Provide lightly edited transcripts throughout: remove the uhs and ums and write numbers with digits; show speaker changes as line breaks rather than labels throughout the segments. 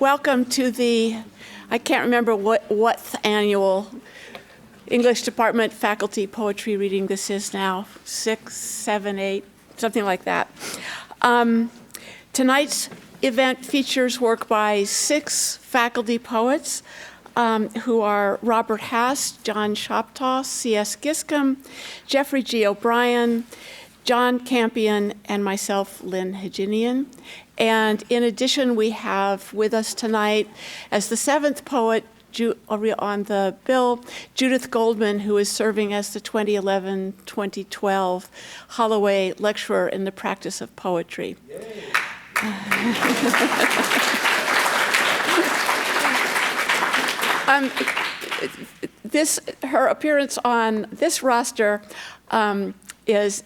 Welcome to the, I can't remember what annual English Department faculty poetry reading this is now, 6, 7, 8, something like that. Tonight's event features work by 6 faculty poets who are Robert Haas, John Shoptaw, C.S. Giscombe, Geoffrey G. O'Brien, John Campion, and myself, Lyn Hejinian. And in addition, we have with us tonight, as the 7th poet on the bill, Judith Goldman, who is serving as the 2011-2012 Holloway Lecturer in the Practice of Poetry. Her appearance on this roster is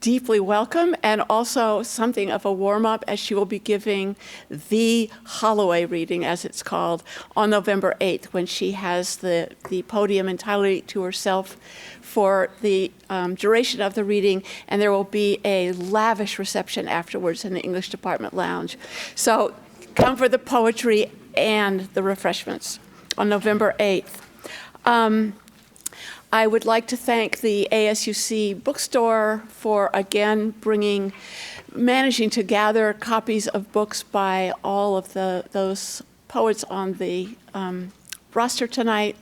deeply welcome, and also something of a warm-up, as she will be giving the Holloway reading, as it's called, on November 8th, when she has the podium entirely to herself for the duration of the reading, and there will be a lavish reception afterwards in the English Department Lounge. So come for the poetry and the refreshments on November 8th. I would like to thank the ASUC bookstore for, again, managing to gather copies of books by all of those poets on the roster tonight,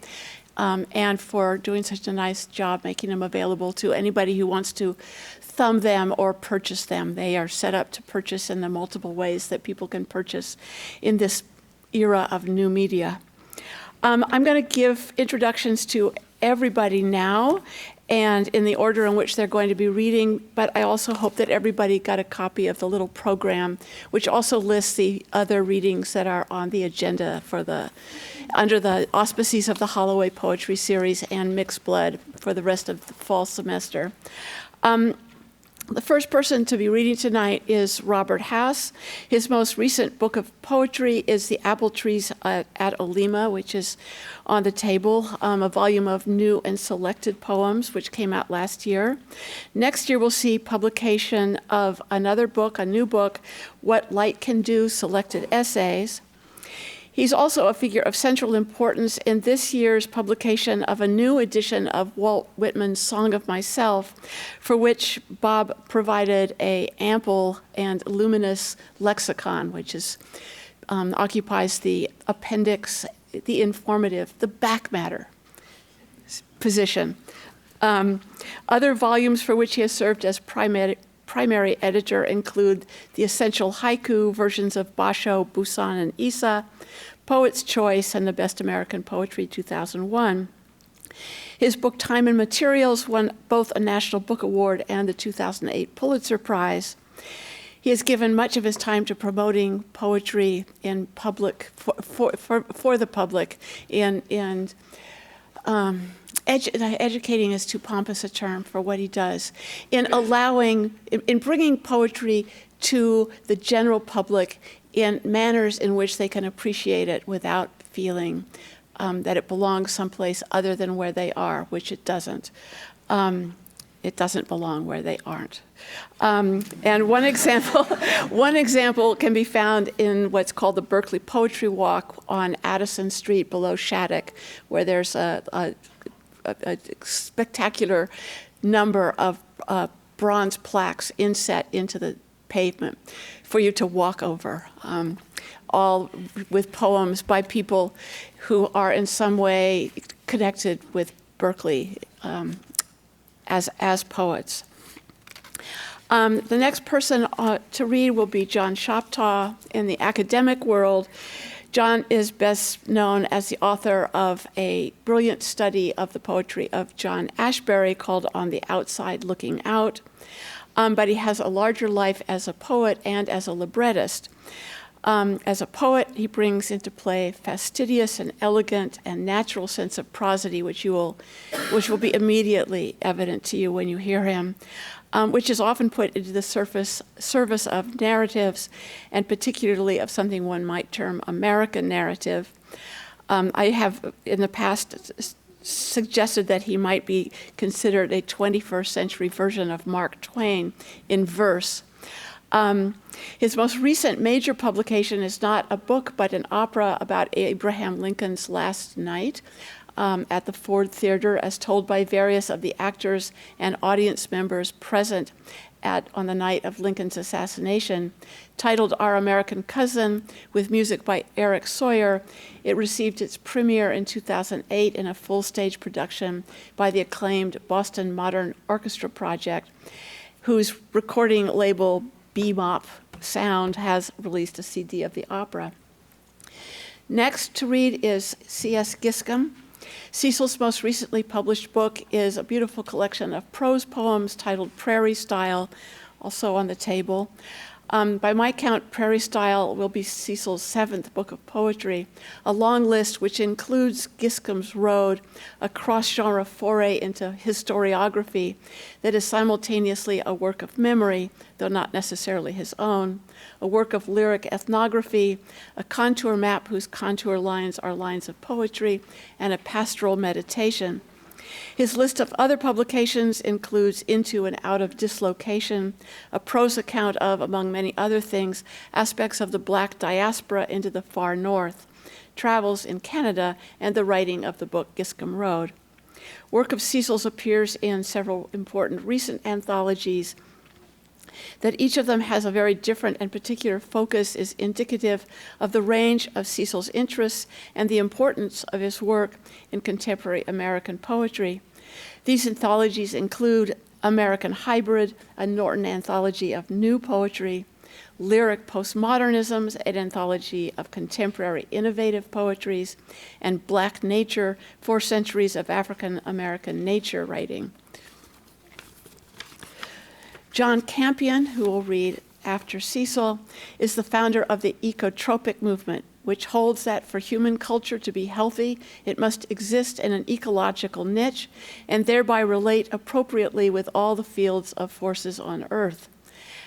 and for doing such a nice job making them available to anybody who wants to thumb them or purchase them. They are set up to purchase in the multiple ways that people can purchase in this era of new media. I'm going to give introductions to everybody now, and in the order in which they're going to be reading, but I also hope that everybody got a copy of the little program, which also lists the other readings that are on the agenda under the auspices of the Holloway Poetry Series and Mixed Blood for the rest of the fall semester. The first person to be reading tonight is Robert Haas. His most recent book of poetry is The Apple Trees at Olema, which is on the table, a volume of new and selected poems, which came out last year. Next year, we'll see publication of another book, a new book, What Light Can Do, Selected Essays. He's also a figure of central importance in this year's publication of a new edition of Walt Whitman's Song of Myself, for which Bob provided an ample and luminous lexicon, which occupies the appendix, the informative, the back matter position. Other volumes for which he has served as primary editor include the essential haiku versions of Basho, Busan, and Isa, Poet's Choice, and the Best American Poetry 2001. His book Time and Materials won both a National Book Award and the 2008 Pulitzer Prize. He has given much of his time to promoting poetry in public, for the public, and educating is too pompous a term for what he does, in bringing poetry to the general public in manners in which they can appreciate it without feeling that it belongs someplace other than where they are, which it doesn't. It doesn't belong where they aren't. And one example can be found in what's called the Berkeley Poetry Walk on Addison Street below Shattuck, where there's a spectacular number of bronze plaques inset into the pavement for you to walk over, all with poems by people who are in some way connected with Berkeley as poets. The next person to read will be John Shoptaw. In the academic world, John is best known as the author of a brilliant study of the poetry of John Ashbery called On the Outside Looking Out. But he has a larger life as a poet and as a librettist. As a poet, he brings into play fastidious and elegant and natural sense of prosody, which will be immediately evident to you when you hear him, which is often put into the service of narratives, and particularly of something one might term American narrative. I have in the past suggested that he might be considered a 21st century version of Mark Twain in verse. His most recent major publication is not a book, but an opera about Abraham Lincoln's last night at the Ford Theater, as told by various of the actors and audience members present on the night of Lincoln's assassination. Titled Our American Cousin, with music by Eric Sawyer, it received its premiere in 2008 in a full-stage production by the acclaimed Boston Modern Orchestra Project, whose recording label Bebop Sound has released a CD of the opera. Next to read is C.S. Giscombe. Cecil's most recently published book is a beautiful collection of prose poems titled Prairie Style, also on the table. By my count, Prairie Style will be Cecil's 7th book of poetry, a long list which includes Giscombe's Road, a cross-genre foray into historiography that is simultaneously a work of memory, though not necessarily his own, a work of lyric ethnography, a contour map whose contour lines are lines of poetry, and a pastoral meditation. His list of other publications includes Into and Out of Dislocation, a prose account of, among many other things, aspects of the Black diaspora into the far north, travels in Canada, and the writing of the book Giscombe Road. Work of Cecil's appears in several important recent anthologies. That each of them has a very different and particular focus is indicative of the range of Cecil's interests and the importance of his work in contemporary American poetry. These anthologies include American Hybrid, a Norton anthology of new poetry, Lyric Postmodernisms, an anthology of contemporary innovative poetries, and Black Nature, 4 centuries of African American nature writing. John Campion, who will read after Cecil, is the founder of the ecotropic movement, which holds that for human culture to be healthy, it must exist in an ecological niche and thereby relate appropriately with all the fields of forces on Earth.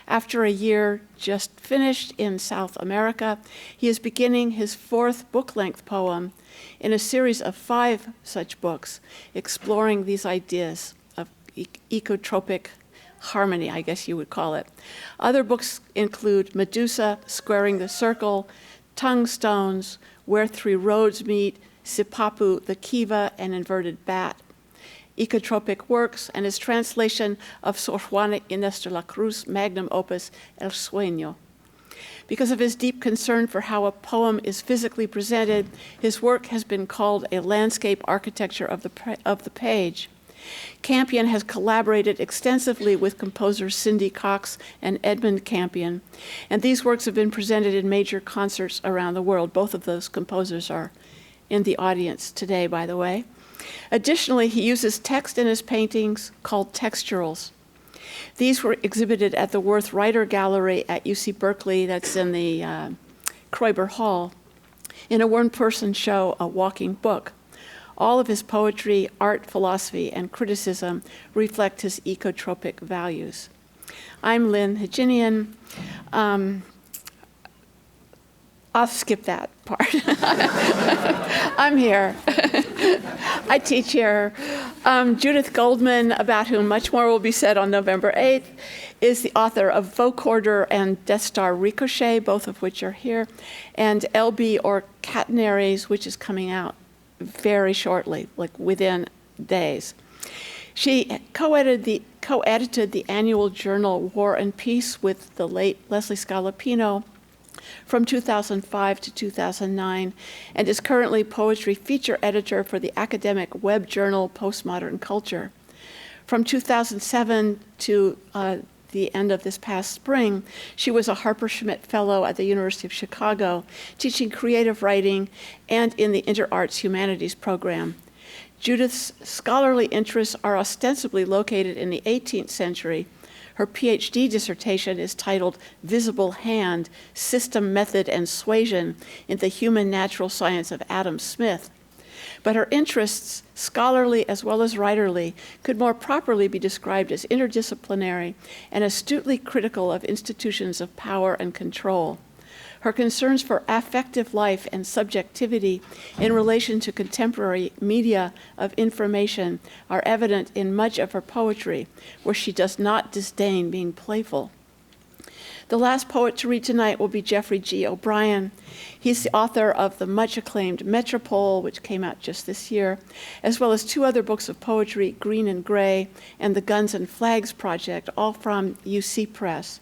After a year just finished in South America, he is beginning his 4th book-length poem in a series of 5 such books, exploring these ideas of ecotropic harmony, I guess you would call it. Other books include Medusa, Squaring the Circle, Tongue Stones, Where 3 Roads Meet, Sipapu, the Kiva, and Inverted Bat. Ecotropic works, and his translation of Sor Juana Inés de la Cruz magnum opus El Sueño. Because of his deep concern for how a poem is physically presented, his work has been called a landscape architecture of the page. Campion has collaborated extensively with composers Cindy Cox and Edmund Campion, and these works have been presented in major concerts around the world. Both of those composers are in the audience today, by the way. Additionally, he uses text in his paintings called texturals. These were exhibited at the Worth Writer Gallery at UC Berkeley, that's in the Kroiber Hall, in a one-person show, A Walking Book. All of his poetry, art, philosophy, and criticism reflect his ecotropic values. I'm Lyn Hejinian. I'll skip that part. I'm here. I teach here. Judith Goldman, about whom much more will be said on November 8th, is the author of Vocorder and Death Star Ricochet, both of which are here, and LB or Catenaries, which is coming out very shortly, like within days. She co-edited the annual journal War and Peace with the late Leslie Scalapino from 2005 to 2009, and is currently poetry feature editor for the academic web journal Postmodern Culture. From 2007 to the end of this past spring, she was a Harper Schmidt Fellow at the University of Chicago, teaching creative writing and in the Interarts Humanities program. Judith's scholarly interests are ostensibly located in the 18th century. Her PhD dissertation is titled Visible Hand, System, Method, and Suasion in the Human Natural Science of Adam Smith. But her interests, scholarly as well as writerly, could more properly be described as interdisciplinary and astutely critical of institutions of power and control. Her concerns for affective life and subjectivity in relation to contemporary media of information are evident in much of her poetry, where she does not disdain being playful. The last poet to read tonight will be Geoffrey G. O'Brien. He's the author of the much-acclaimed Metropole, which came out just this year, as well as 2 other books of poetry, Green and Gray and the Guns and Flags Project, all from UC Press.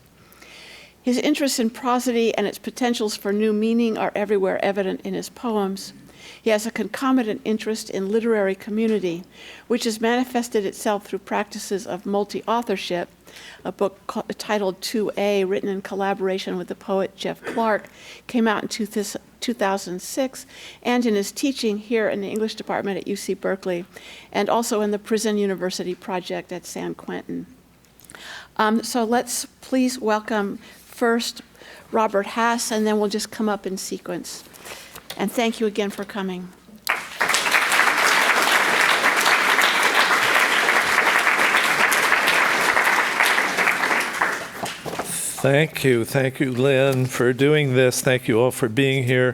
His interest in prosody and its potentials for new meaning are everywhere evident in his poems. He has a concomitant interest in literary community, which has manifested itself through practices of multi-authorship. A book titled 2A, written in collaboration with the poet Jeff Clark, came out in 2006, and in his teaching here in the English department at UC Berkeley, and also in the Prison University Project at San Quentin. So let's please welcome first Robert Haas, and then we'll just come up in sequence. And thank you again for coming.
Thank you, Lyn, for doing this. Thank you all for being here.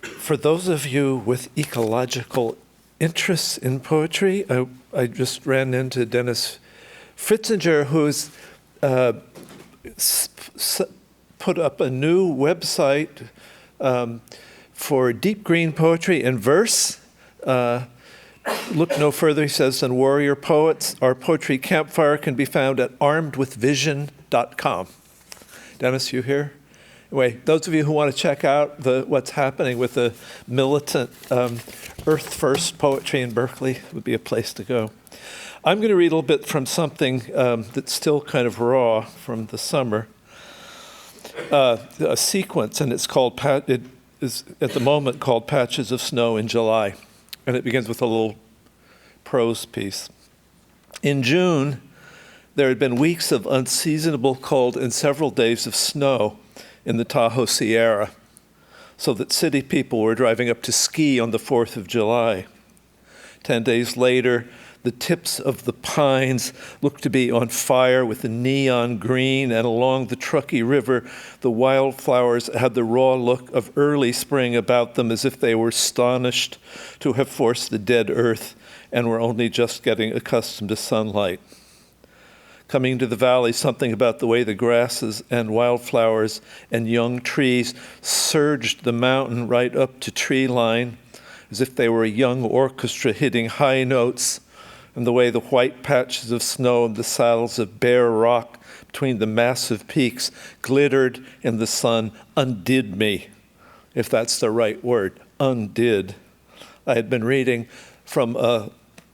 For those of you with ecological interests in poetry, I just ran into Dennis Fritzinger, who's put up a new website for deep green poetry and verse. Look no further, he says, than Warrior Poets. Our poetry campfire can be found at armedwithvision.com. Dennis, you here? Anyway, those of you who want to check out what's happening with the militant Earth First poetry in Berkeley, would be a place to go. I'm going to read a little bit from something that's still kind of raw from the summer, a sequence, and it is at the moment called Patches of Snow in July. And it begins with a little prose piece. In June, there had been weeks of unseasonable cold and several days of snow in the Tahoe Sierra, so that city people were driving up to ski on the 4th of July. 10 days later, the tips of the pines looked to be on fire with the neon green, and along the Truckee River, the wildflowers had the raw look of early spring about them, as if they were astonished to have forced the dead earth and were only just getting accustomed to sunlight. Coming to the valley, something about the way the grasses and wildflowers and young trees surged the mountain right up to tree line, as if they were a young orchestra hitting high notes, and the way the white patches of snow and the saddles of bare rock between the massive peaks glittered in the sun undid me, if that's the right word, undid. I had been reading from an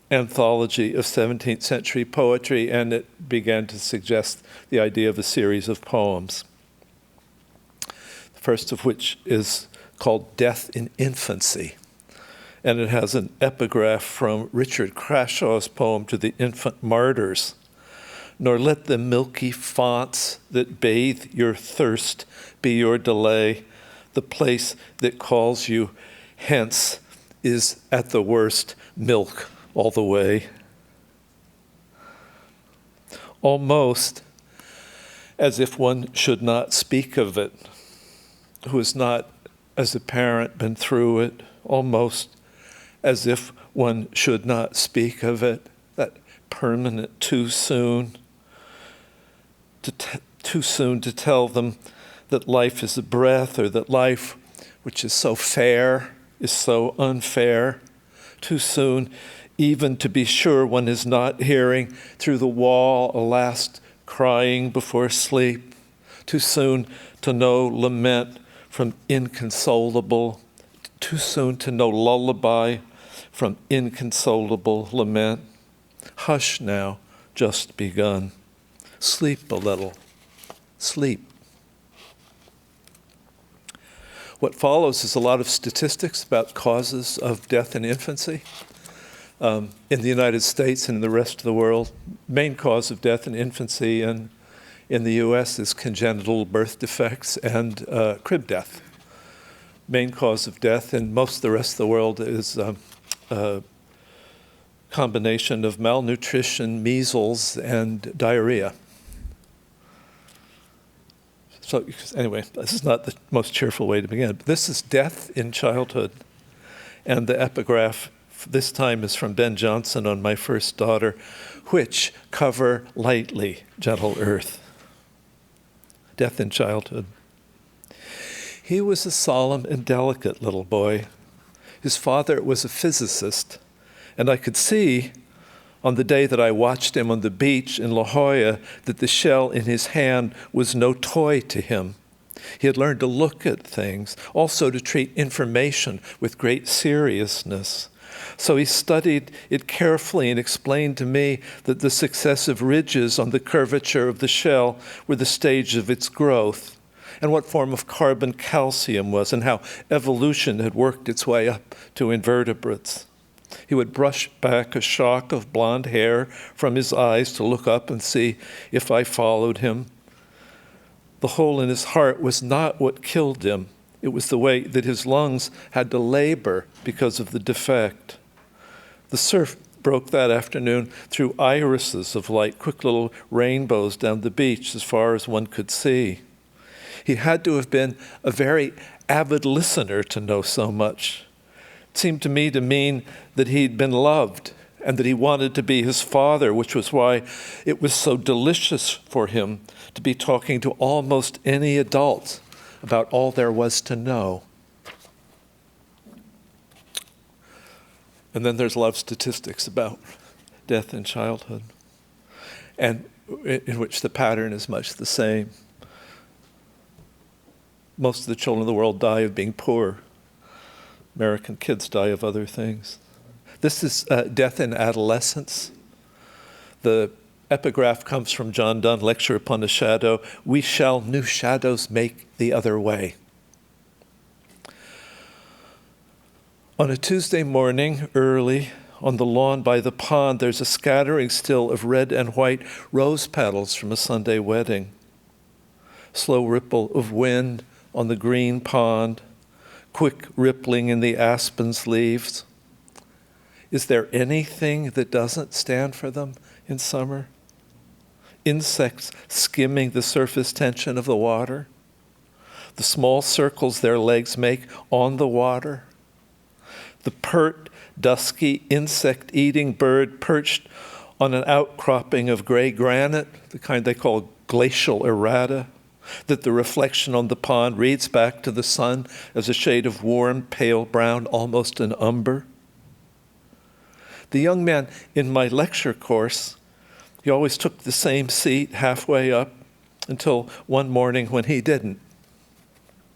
anthology of 17th century poetry, and it began to suggest the idea of a series of poems. The first of which is called Death in Infancy. And it has an epigraph from Richard Crashaw's poem to the infant martyrs. Nor let the milky fonts that bathe your thirst be your delay. The place that calls you hence is at the worst milk all the way. Almost as if one should not speak of it, who has not, as a parent, been through it, almost as if one should not speak of it, that permanent too soon to tell them that life is a breath, or that life, which is so fair, is so unfair, too soon even to be sure one is not hearing through the wall a last crying before sleep, too soon to know lament from inconsolable, too soon to know lullaby from inconsolable lament. Hush now, just begun. Sleep a little. Sleep. What follows is a lot of statistics about causes of death in infancy. In the United States and in the rest of the world, main cause of death in infancy in the U.S. is congenital birth defects and crib death. Main cause of death in most of the rest of the world is a combination of malnutrition, measles, and diarrhea. So anyway, this is not the most cheerful way to begin. But this is death in childhood. And the epigraph This time is from Ben Jonson on my first daughter. Which cover lightly, gentle earth. Death in childhood. He was a solemn and delicate little boy. His father was a physicist, and I could see on the day that I watched him on the beach in La Jolla that the shell in his hand was no toy to him. He had learned to look at things, also to treat information with great seriousness. So he studied it carefully and explained to me that the successive ridges on the curvature of the shell were the stage of its growth, and what form of carbon calcium was, and how evolution had worked its way up to invertebrates. He would brush back a shock of blonde hair from his eyes to look up and see if I followed him. The hole in his heart was not what killed him. It was the way that his lungs had to labor because of the defect. The surf broke that afternoon through irises of light, quick little rainbows down the beach as far as one could see. He had to have been a very avid listener to know so much. It seemed to me to mean that he'd been loved and that he wanted to be his father, which was why it was so delicious for him to be talking to almost any adult about all there was to know. And then there's a lot of statistics about death in childhood, and in which the pattern is much the same. Most of the children of the world die of being poor. American kids die of other things. This is death in adolescence. The epigraph comes from John Donne, Lecture Upon a Shadow. We shall new shadows make the other way. On a Tuesday morning, early, on the lawn by the pond, there's a scattering still of red and white rose petals from a Sunday wedding. Slow ripple of wind on the green pond, quick rippling in the aspen's leaves. Is there anything that doesn't stand for them in summer? Insects skimming the surface tension of the water, the small circles their legs make on the water, the pert, dusky, insect-eating bird perched on an outcropping of gray granite, the kind they call glacial errata, that the reflection on the pond reads back to the sun as a shade of warm, pale brown, almost an umber. The young man in my lecture course, he always took the same seat halfway up until one morning when he didn't.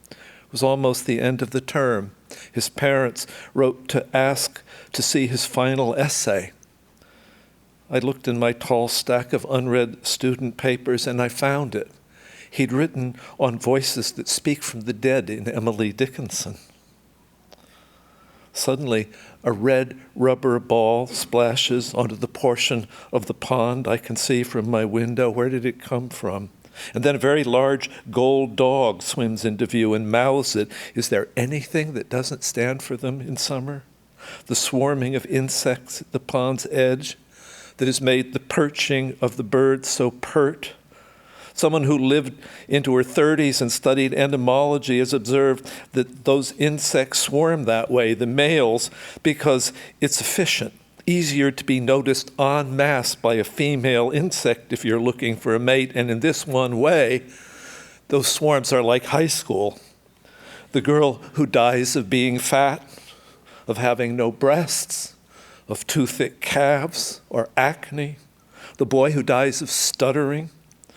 It was almost the end of the term. His parents wrote to ask to see his final essay. I looked in my tall stack of unread student papers and I found it. He'd written on Voices That Speak from the Dead in Emily Dickinson. Suddenly, a red rubber ball splashes onto the portion of the pond I can see from my window. Where did it come from? And then a very large gold dog swims into view and mouths it. Is there anything that doesn't stand for them in summer? The swarming of insects at the pond's edge that has made the perching of the birds so pert. Someone who lived into her 30s and studied entomology has observed that those insects swarm that way, the males, because it's efficient, easier to be noticed en masse by a female insect if you're looking for a mate. And in this one way, those swarms are like high school. The girl who dies of being fat, of having no breasts, of too thick calves or acne. The boy who dies of stuttering,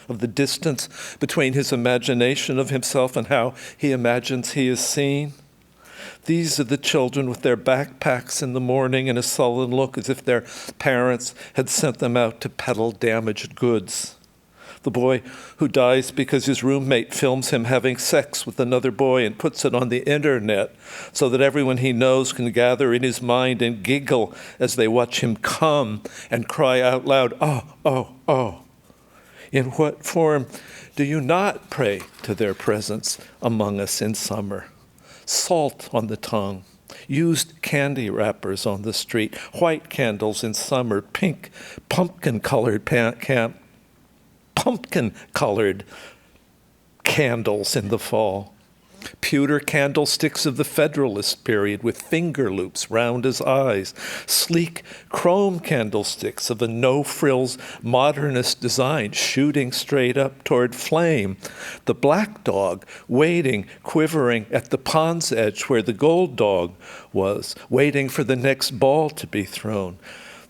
of the distance between his imagination of himself and how he imagines he is seen. These are the children with their backpacks in the morning and a sullen look as if their parents had sent them out to peddle damaged goods. The boy who dies because his roommate films him having sex with another boy and puts it on the internet so that everyone he knows can gather in his mind and giggle as they watch him come and cry out loud, "Oh, oh, oh." In what form do you not pray to their presence among us in summer? Salt on the tongue, used candy wrappers on the street, white candles in summer, pink, pumpkin-colored candles in the fall. Pewter candlesticks of the Federalist period with finger loops round as eyes. Sleek chrome candlesticks of a no-frills modernist design shooting straight up toward flame. The black dog waiting, quivering at the pond's edge where the gold dog was, waiting for the next ball to be thrown.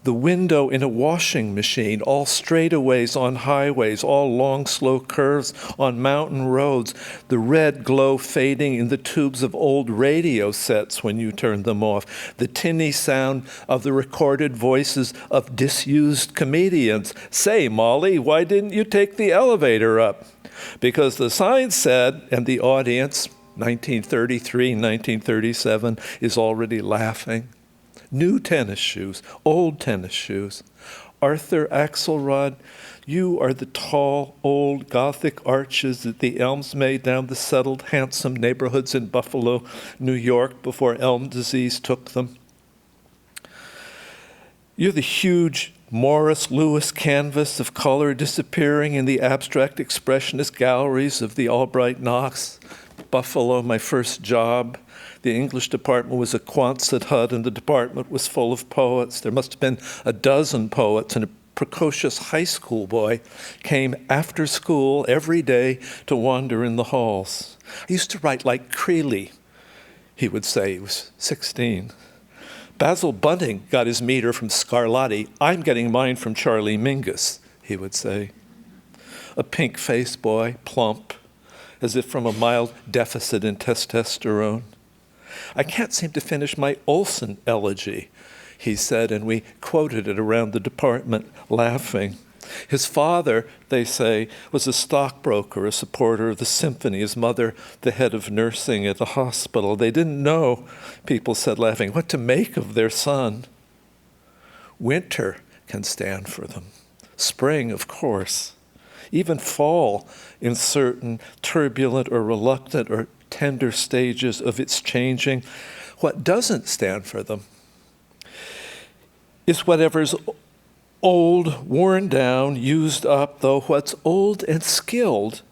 The window in a washing machine, all straightaways on highways, all long, slow curves on mountain roads, the red glow fading in the tubes of old radio sets when you turn them off, the tinny sound of the recorded voices of disused comedians. Say, Molly, why didn't you take the elevator up? Because the sign said, and the audience, 1933, 1937, is already laughing. New tennis shoes, old tennis shoes. Arthur Axelrod, you are the tall, old Gothic arches that the elms made down the settled, handsome neighborhoods in Buffalo, New York, before elm disease took them. You're the huge Morris Louis canvas of color disappearing in the abstract expressionist galleries of the Albright Knox. Buffalo, my first job. The English department was a Quonset hut, and the department was full of poets. There must have been a dozen poets, and a precocious high school boy came after school every day to wander in the halls. I used to write like Creeley, he would say. He was 16. Basil Bunting got his meter from Scarlatti. I'm getting mine from Charlie Mingus, he would say. A pink-faced boy, plump, as if from a mild deficit in testosterone. I can't seem to finish my Olson elegy, he said, and we quoted it around the department, laughing. His father, they say, was a stockbroker, a supporter of the symphony. His mother, the head of nursing at the hospital. They didn't know, people said, laughing, what to make of their son. Winter can stand for them. Spring, of course. Even fall in certain turbulent or reluctant or tender stages of its changing. What doesn't stand for them is whatever's old, worn down, used up, though what's old and skilled,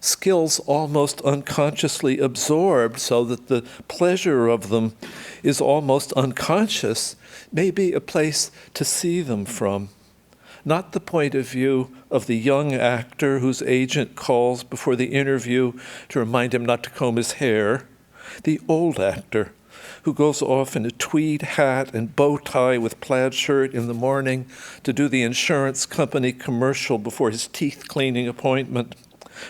skills almost unconsciously absorbed so that the pleasure of them is almost unconscious, may be a place to see them from. Not the point of view of the young actor whose agent calls before the interview to remind him not to comb his hair. The old actor who goes off in a tweed hat and bow tie with plaid shirt in the morning to do the insurance company commercial before his teeth cleaning appointment,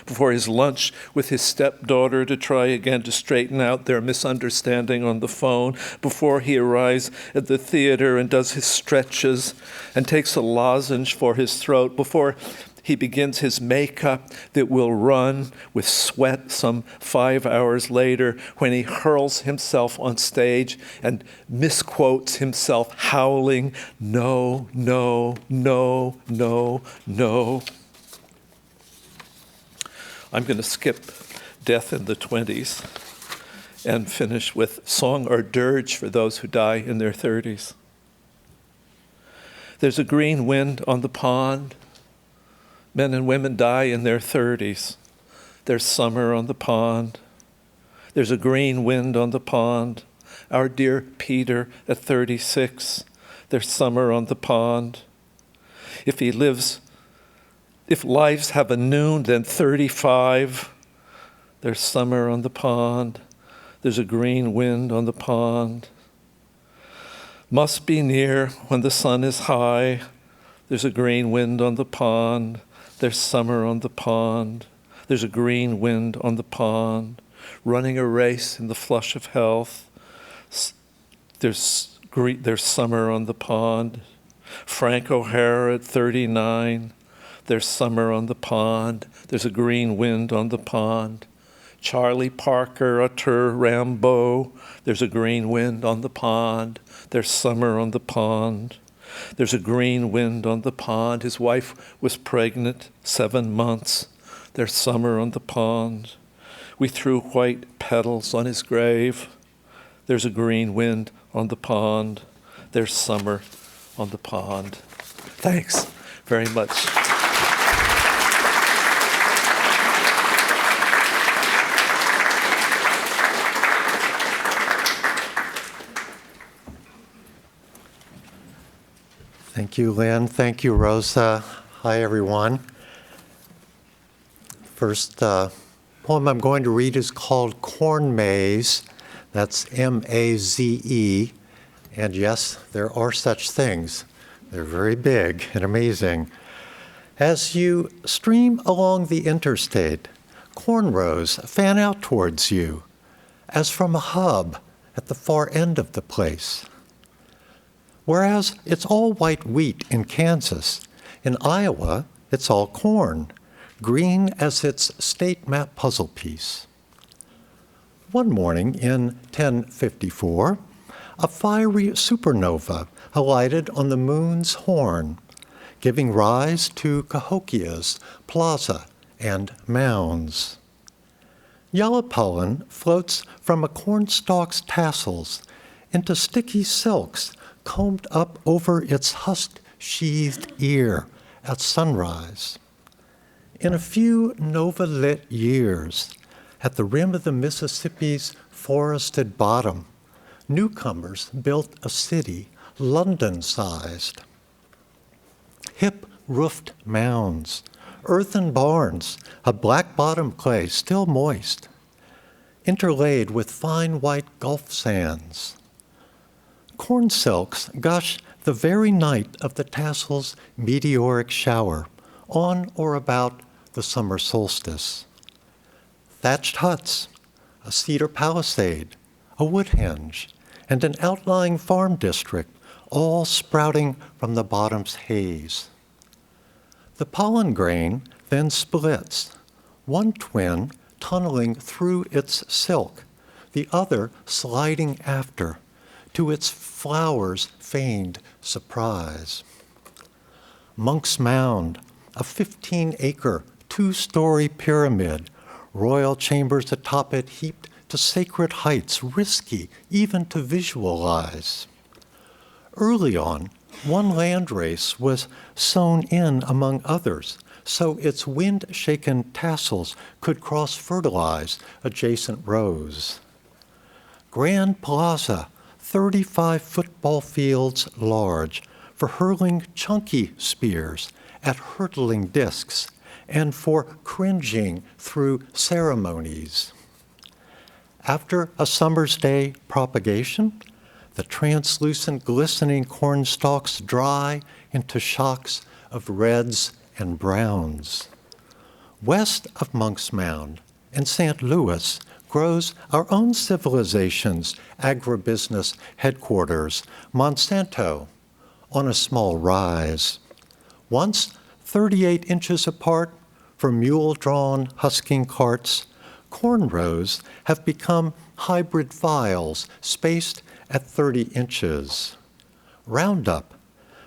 before his lunch with his stepdaughter to try again to straighten out their misunderstanding on the phone, before he arrives at the theater and does his stretches and takes a lozenge for his throat, before he begins his makeup that will run with sweat some 5 hours later, when he hurls himself on stage and misquotes himself, howling, no, no, no, no, no. I'm going to skip Death in the 20s and finish with Song or Dirge for those who die in their 30s. There's a green wind on the pond. Men and women die in their 30s. There's summer on the pond. There's a green wind on the pond. Our dear Peter at 36. There's summer on the pond. If lives have a noon, then 35. There's summer on the pond. There's a green wind on the pond. Must be near when the sun is high. There's a green wind on the pond. There's summer on the pond. There's a green wind on the pond. Running a race in the flush of health. There's summer on the pond. Frank O'Hara at 39. There's summer on the pond. There's a green wind on the pond. Charlie Parker, Arthur Rimbaud. There's a green wind on the pond. There's summer on the pond. There's a green wind on the pond. His wife was pregnant 7 months. There's summer on the pond. We threw white petals on his grave. There's a green wind on the pond. There's summer on the pond. Thanks very much.
Thank you, Lynn. Thank you, Rosa. Hi, everyone. First poem I'm going to read is called Corn Maze. That's M-A-Z-E. And yes, there are such things. They're very big and amazing. As you stream along the interstate, corn rows fan out towards you, as from a hub at the far end of the place. Whereas it's all white wheat in Kansas, in Iowa, it's all corn, green as its state map puzzle piece. One morning in 1054, a fiery supernova alighted on the moon's horn, giving rise to Cahokia's plaza and mounds. Yellow pollen floats from a cornstalk's tassels into sticky silks combed up over its husk-sheathed ear at sunrise. In a few nova-lit years, at the rim of the Mississippi's forested bottom, newcomers built a city London-sized. Hip-roofed mounds, earthen barns, a black-bottom clay still moist, interlaid with fine white Gulf sands. Corn silks gush the very night of the tassel's meteoric shower, on or about the summer solstice. Thatched huts, a cedar palisade, a wood henge, and an outlying farm district, all sprouting from the bottom's haze. The pollen grain then splits, one twin tunneling through its silk, the other sliding after, to its flower's feigned surprise. Monk's Mound, a 15-acre, two-story pyramid, royal chambers atop it heaped to sacred heights, risky even to visualize. Early on, one landrace was sown in among others, so its wind-shaken tassels could cross-fertilize adjacent rows. Grand Plaza, 35 football fields large, for hurling chunky spears at hurtling discs and for cringing through ceremonies. After a summer's day propagation, the translucent glistening corn stalks dry into shocks of reds and browns. West of Monk's Mound in St. Louis grows our own civilization's agribusiness headquarters, Monsanto, on a small rise. Once 38 inches apart for mule-drawn husking carts, corn rows have become hybrid vials spaced at 30 inches. Roundup,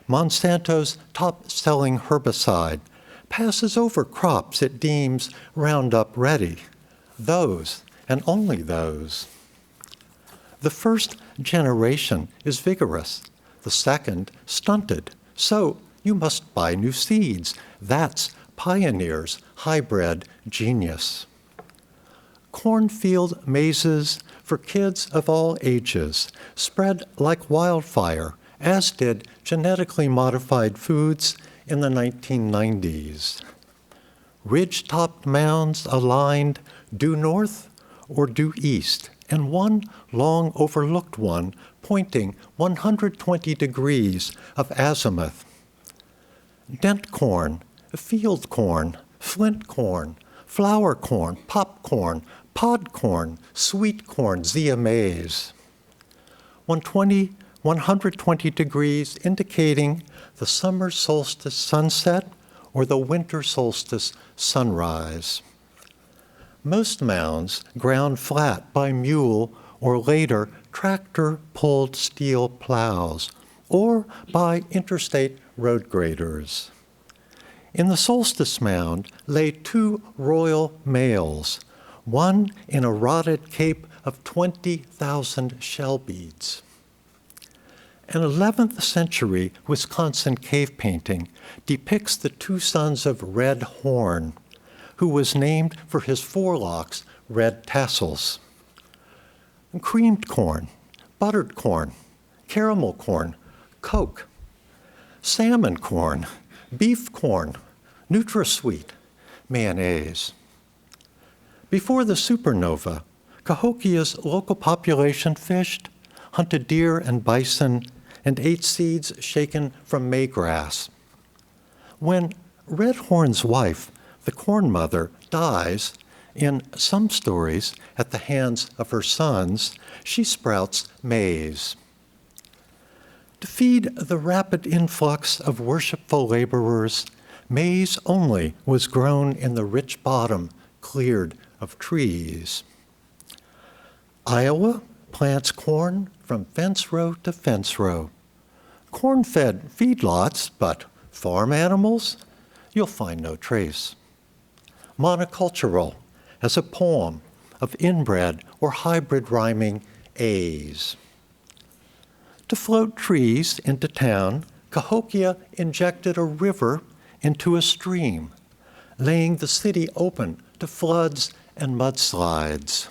Monsanto's top-selling herbicide, passes over crops it deems Roundup ready. Those, and only those. The first generation is vigorous, the second stunted, so you must buy new seeds. That's Pioneer's hybrid genius. Cornfield mazes for kids of all ages spread like wildfire, as did genetically modified foods in the 1990s. Ridge-topped mounds aligned due north or due east, and one long overlooked one pointing 120 degrees of azimuth. Dent corn, field corn, flint corn, flour corn, popcorn, pod corn, sweet corn, Zea mays. 120 degrees indicating the summer solstice sunset or the winter solstice sunrise. Most mounds ground flat by mule or later tractor-pulled steel plows or by interstate road graders. In the solstice mound lay two royal males, one in a rotted cape of 20,000 shell beads. An 11th century Wisconsin cave painting depicts the two sons of Red Horn, who was named for his forelocks' red tassels. Creamed corn, buttered corn, caramel corn, Coke. salmon corn, beef corn, NutraSweet, mayonnaise. Before the supernova, Cahokia's local population fished, hunted deer and bison, and ate seeds shaken from maygrass. When Redhorn's wife, the Corn Mother, dies, in some stories, at the hands of her sons, she sprouts maize. To feed the rapid influx of worshipful laborers, maize only was grown in the rich bottom cleared of trees. Iowa plants corn from fence row to fence row. Corn-fed feedlots, but farm animals, you'll find no trace. Monocultural, as a poem of inbred or hybrid rhyming A's. To float trees into town, Cahokia injected a river into a stream, laying the city open to floods and mudslides.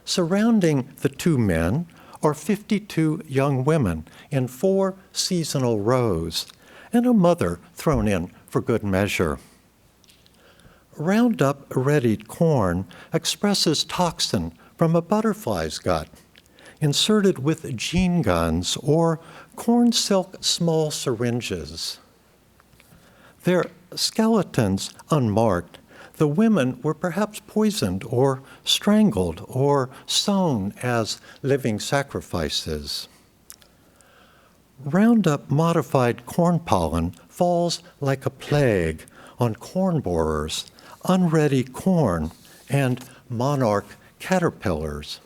Surrounding the two men are 52 young women in 4 seasonal rows, and a mother thrown in for good measure. Roundup-readied corn expresses toxin from a butterfly's gut, inserted with gene guns or corn silk small syringes. Their skeletons unmarked, the women were perhaps poisoned or strangled or sewn as living sacrifices. Roundup-modified corn pollen falls like a plague on corn borers, unready corn, and monarch caterpillars.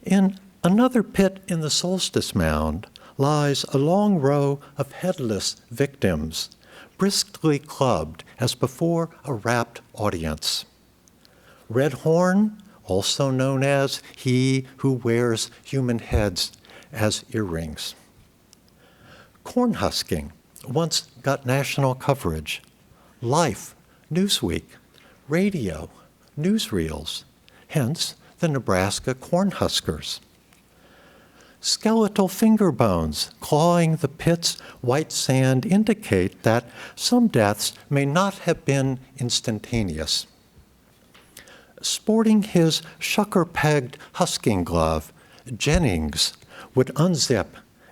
In another pit in the solstice mound lies a long row of headless victims, briskly clubbed as before a rapt audience. Redhorn, also known as he who wears human heads as earrings. Corn husking once got national coverage. Life, Newsweek, radio, newsreels, hence the Nebraska Cornhuskers. Skeletal finger bones clawing the pit's white sand indicate that some deaths may not have been instantaneous. Sporting his shucker-pegged husking glove, Jennings would unzip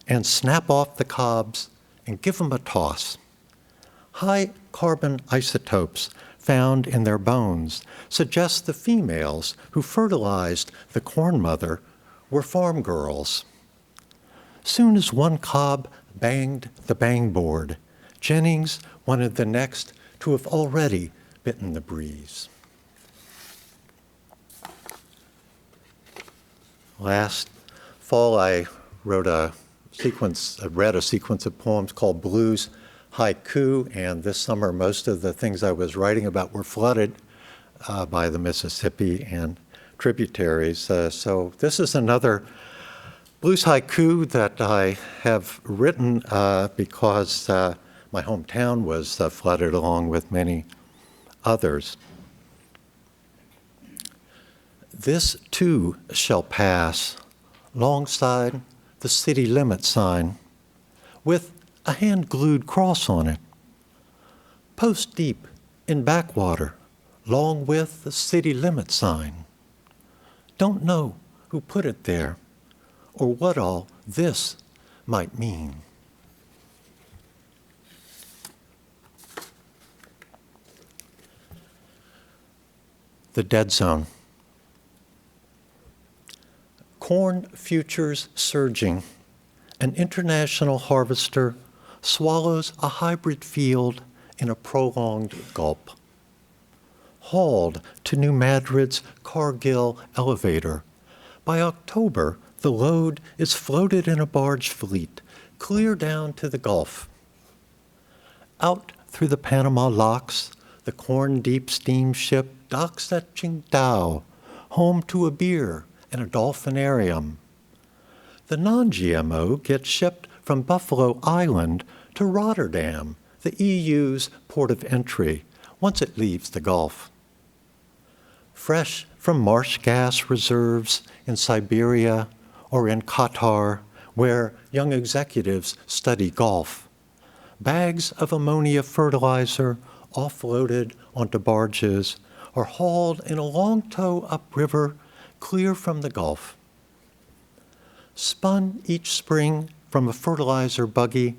and snap off the cobs and give them a toss. High carbon isotopes found in their bones suggest the females who fertilized the corn mother were farm girls. Soon as one cob banged the bang board, Jennings wanted the next to have already bitten the breeze. Last fall, I read a sequence of poems called Blues Haiku, and this summer most of the things I was writing about were flooded by the Mississippi and tributaries. So this is another blues haiku that I have written because my hometown was flooded along with many others. This too shall pass alongside the city limit sign with a hand-glued cross on it. Post deep in backwater, long with the city limit sign. Don't know who put it there or what all this might mean. The dead zone. Corn futures surging. An international harvester swallows a hybrid field in a prolonged gulp. Hauled to New Madrid's Cargill elevator. By October, the load is floated in a barge fleet, clear down to the Gulf. Out through the Panama locks, the corn-deep steamship docks at Qingdao, home to a beer and a dolphinarium. The non-GMO gets shipped from Buffalo Island to Rotterdam, the EU's port of entry, once it leaves the Gulf. Fresh from marsh gas reserves in Siberia or in Qatar, where young executives study golf. Bags of ammonia fertilizer offloaded onto barges are hauled in a long tow upriver clear from the Gulf. Spun each spring from a fertilizer buggy,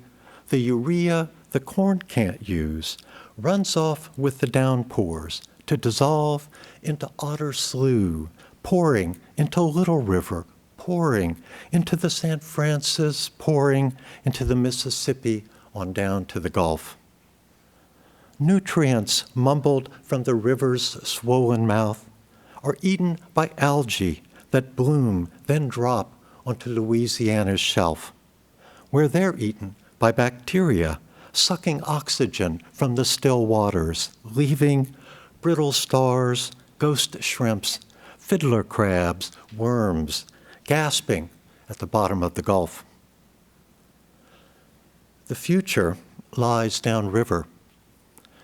the urea the corn can't use runs off with the downpours to dissolve into Otter Slough, pouring into Little River, pouring into the St. Francis, pouring into the Mississippi on down to the Gulf. Nutrients mumbled from the river's swollen mouth are eaten by algae that bloom, then drop onto Louisiana's shelf, where they're eaten by bacteria sucking oxygen from the still waters, leaving brittle stars, ghost shrimps, fiddler crabs, worms, gasping at the bottom of the Gulf. The future lies downriver.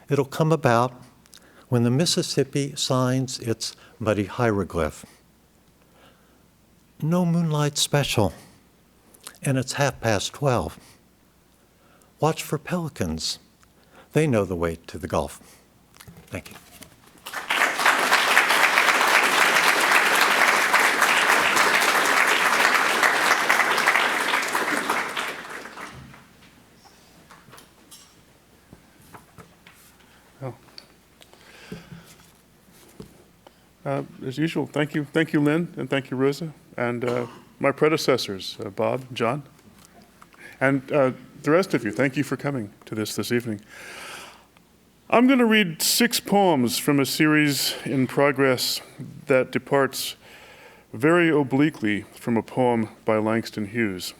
It'll come about when the Mississippi signs its muddy hieroglyph. No moonlight special, and it's 12:30. Watch for pelicans. They know the way to the Gulf. Thank you.
As usual, thank you, Lyn, and thank you, Rosa, and my predecessors, Bob, John, and the rest of you. Thank you for coming to this evening. I'm going to read 6 poems from a series in progress that departs very obliquely from a poem by Langston Hughes,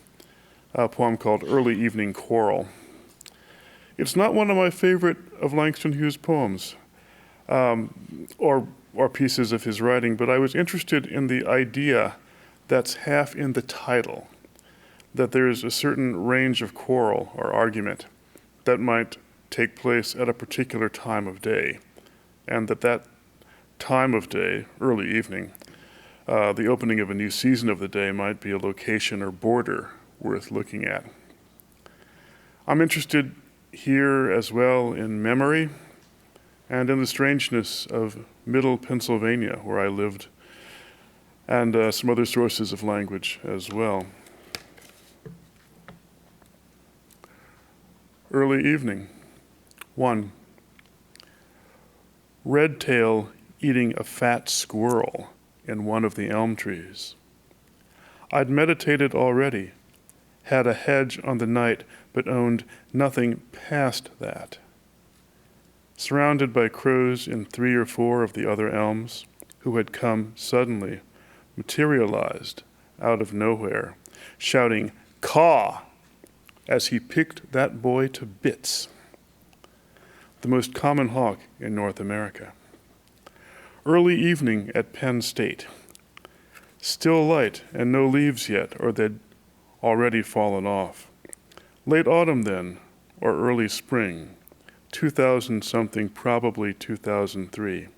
a poem called Early Evening Quarrel. It's not one of my favorite of Langston Hughes' poems, or pieces of his writing, but I was interested in the idea that's half in the title, that there's a certain range of quarrel or argument that might take place at a particular time of day, and that time of day, early evening, the opening of a new season of the day might be a location or border worth looking at. I'm interested here as well in memory and in the strangeness of Middle Pennsylvania, where I lived, and some other sources of language as well. Early evening. 1. Redtail eating a fat squirrel in one of the elm trees. I'd meditated already, had a hedge on the night, but owned nothing past that. Surrounded by crows in 3 or 4 of the other elms, who had come suddenly, materialized out of nowhere, shouting, "Caw!" as he picked that boy to bits. The most common hawk in North America. Early evening at Penn State. Still light and no leaves yet, or they'd already fallen off. Late autumn then, or early spring. 2000-something, probably 2003.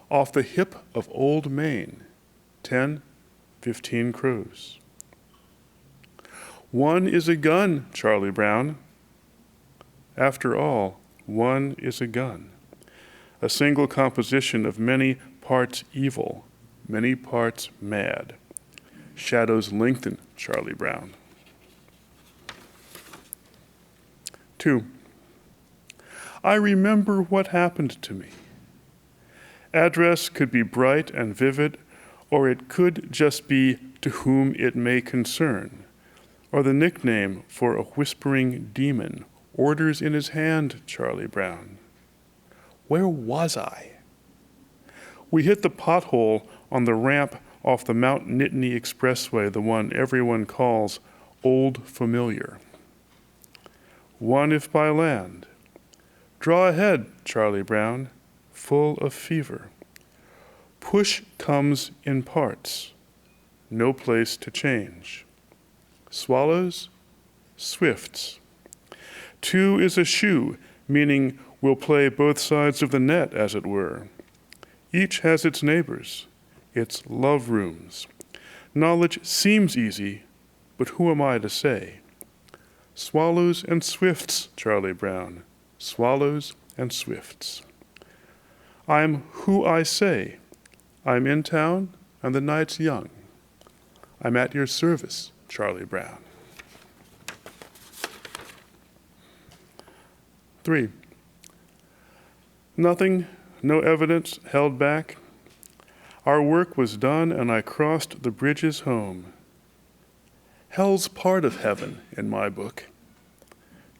Off the hip of Old Main, 10, 15 crows. One is a gun, Charlie Brown. After all, one is a gun. A single composition of many parts evil, many parts mad. Shadows lengthen, Charlie Brown. 2. I remember what happened to me. Address could be bright and vivid, or it could just be to whom it may concern, or the nickname for a whispering demon, orders in his hand, Charlie Brown. Where was I? We hit the pothole on the ramp off the Mount Nittany Expressway, the one everyone calls Old Familiar. One if by land. Draw ahead, Charlie Brown, full of fever. Push comes in parts, no place to change. Swallows, swifts. 2 is a shoe, meaning we'll play both sides of the net, as it were. Each has its neighbors, its love rooms. Knowledge seems easy, but who am I to say? Swallows and swifts, Charlie Brown, swallows and swifts. I'm who I say. I'm in town, and the night's young. I'm at your service, Charlie Brown. 3. Nothing, no evidence held back. Our work was done, and I crossed the bridges home. Hell's part of heaven in my book.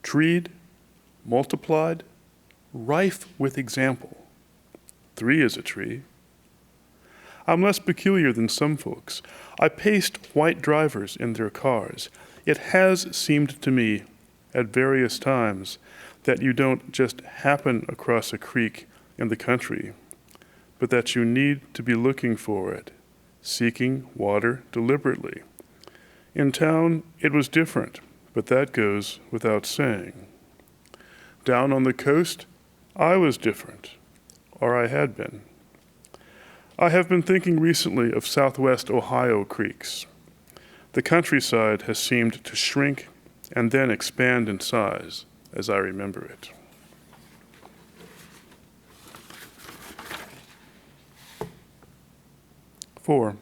Treed, multiplied, rife with example. 3 is a tree. I'm less peculiar than some folks. I paced white drivers in their cars. It has seemed to me at various times that you don't just happen across a creek in the country, but that you need to be looking for it, seeking water deliberately. In town, it was different, but that goes without saying. Down on the coast, I was different, or I had been. I have been thinking recently of Southwest Ohio creeks. The countryside has seemed to shrink and then expand in size, as I remember it. Four,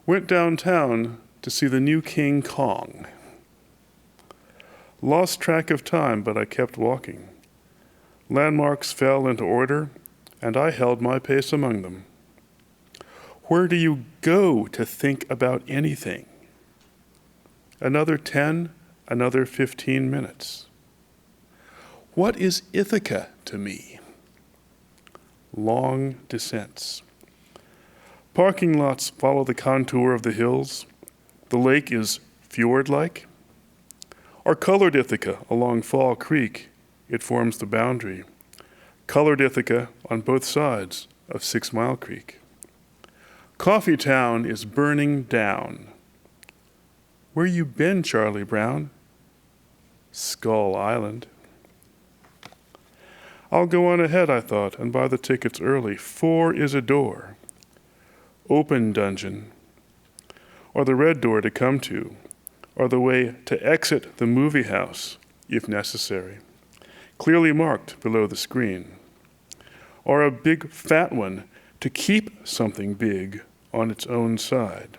went downtown to see the new King Kong. Lost track of time, but I kept walking. Landmarks fell into order, and I held my pace among them. Where do you go to think about anything? Another 10, another 15 minutes. What is Ithaca to me? Long descents. Parking lots follow the contour of the hills. The lake is fjord-like. Or colored Ithaca along Fall Creek, it forms the boundary. Colored Ithaca on both sides of 6 Mile Creek. Coffeetown is burning down. Where you been, Charlie Brown? Skull Island. I'll go on ahead, I thought, and buy the tickets early. 4 is a door. Open dungeon. Or the red door to come to. Or the way to exit the movie house, if necessary. Clearly marked below the screen. Or a big fat one to keep something big on its own side.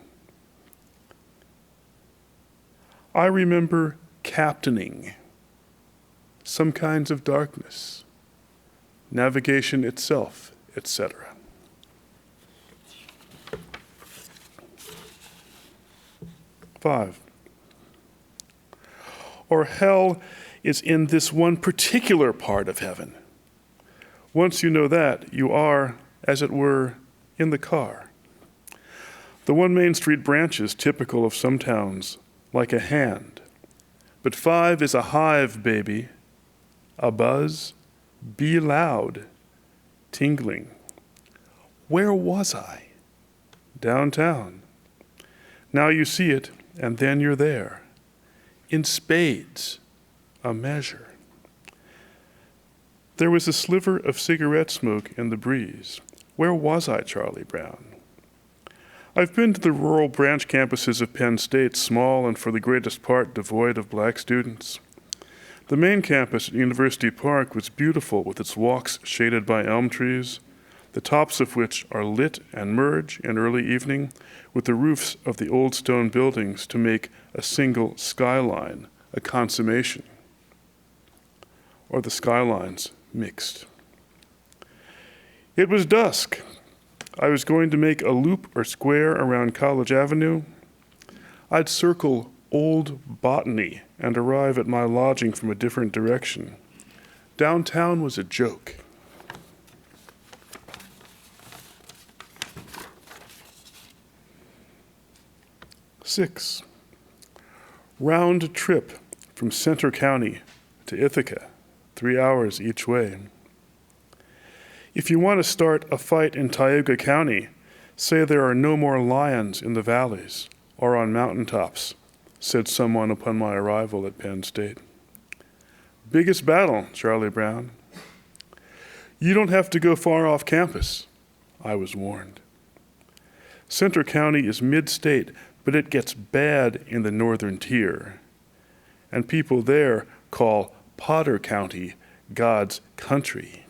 I remember captaining some kinds of darkness, navigation itself, etc. Five. Or hell is in this one particular part of heaven. Once you know that, you are, as it were, in the car. The one Main Street branch is typical of some towns, like a hand. But 5 is a hive, baby. A buzz, be loud, tingling. Where was I? Downtown. Now you see it, and then you're there. In spades, a measure. There was a sliver of cigarette smoke in the breeze. Where was I, Charlie Brown? I've been to the rural branch campuses of Penn State, small and for the greatest part devoid of black students. The main campus at University Park was beautiful with its walks shaded by elm trees, the tops of which are lit and merge in early evening with the roofs of the old stone buildings to make a single skyline, a consummation. Or the skylines mixed. It was dusk. I was going to make a loop or square around College Avenue. I'd circle Old Botany and arrive at my lodging from a different direction. Downtown was a joke. Six. Round trip from Center County to Ithaca, 3 hours each way. If you want to start a fight in Tioga County, say there are no more lions in the valleys or on mountaintops, said someone upon my arrival at Penn State. Biggest battle, Charlie Brown. You don't have to go far off campus, I was warned. Center County is mid-state, but it gets bad in the northern tier. And people there call Potter County God's country.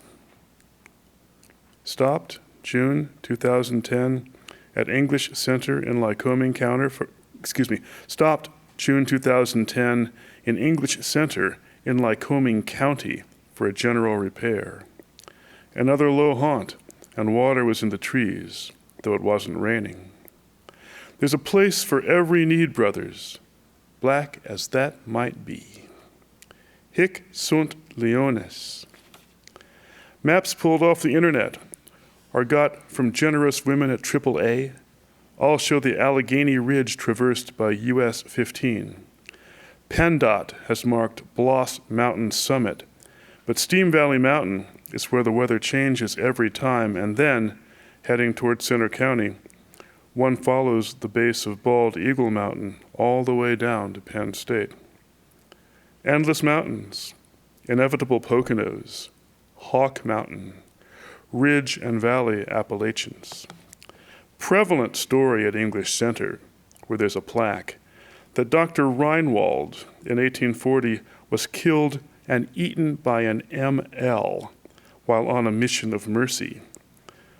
Stopped June 2010 at English Center in Lycoming County stopped June 2010 in English Center in Lycoming County for a general repair. Another low haunt, and water was in the trees, though it wasn't raining. There's a place for every need, brothers, black as that might be. Hic sunt leones. Maps pulled off the internet or got from generous women at AAA all show the Allegheny Ridge traversed by US 15. PennDOT has marked Bloss Mountain summit, but Steam Valley Mountain is where the weather changes every time, and then, heading toward Center County, one follows the base of Bald Eagle Mountain all the way down to Penn State. Endless mountains, inevitable Poconos, Hawk Mountain, Ridge and Valley Appalachians. Prevalent story at English Center, where there's a plaque, that Dr. Reinwald in 1840 was killed and eaten by an ML while on a mission of mercy.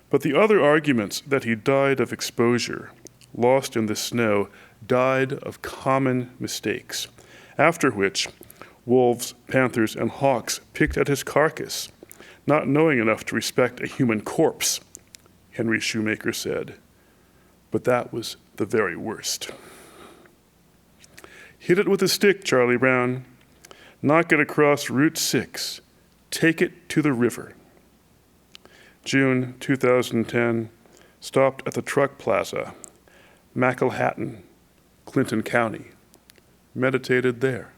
But the other arguments that he died of exposure, lost in the snow, died of common mistakes, after which wolves, panthers, and hawks picked at his carcass, not knowing enough to respect a human corpse, Henry Shoemaker said. But that was the very worst. Hit it with a stick, Charlie Brown. Knock it across Route 6. Take it to the river. June 2010, stopped at the Truck Plaza, McElhatton, Clinton County. Meditated there.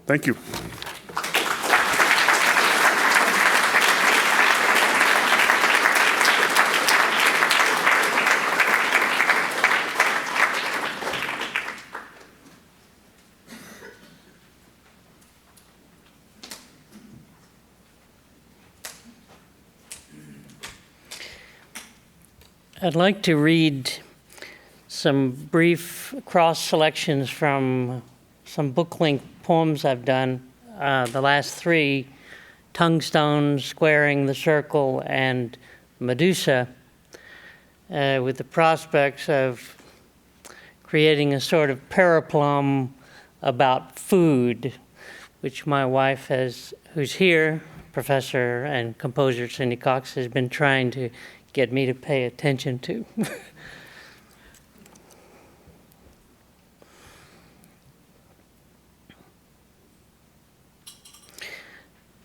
Thank you.
I'd like to read some brief cross selections from some book-length poems I've done. The last three, Tungstone, Squaring the Circle, and Medusa, with the prospects of creating a sort of periplum about food, which my wife who's here, professor and composer Cindy Cox, has been trying to get me to pay attention to.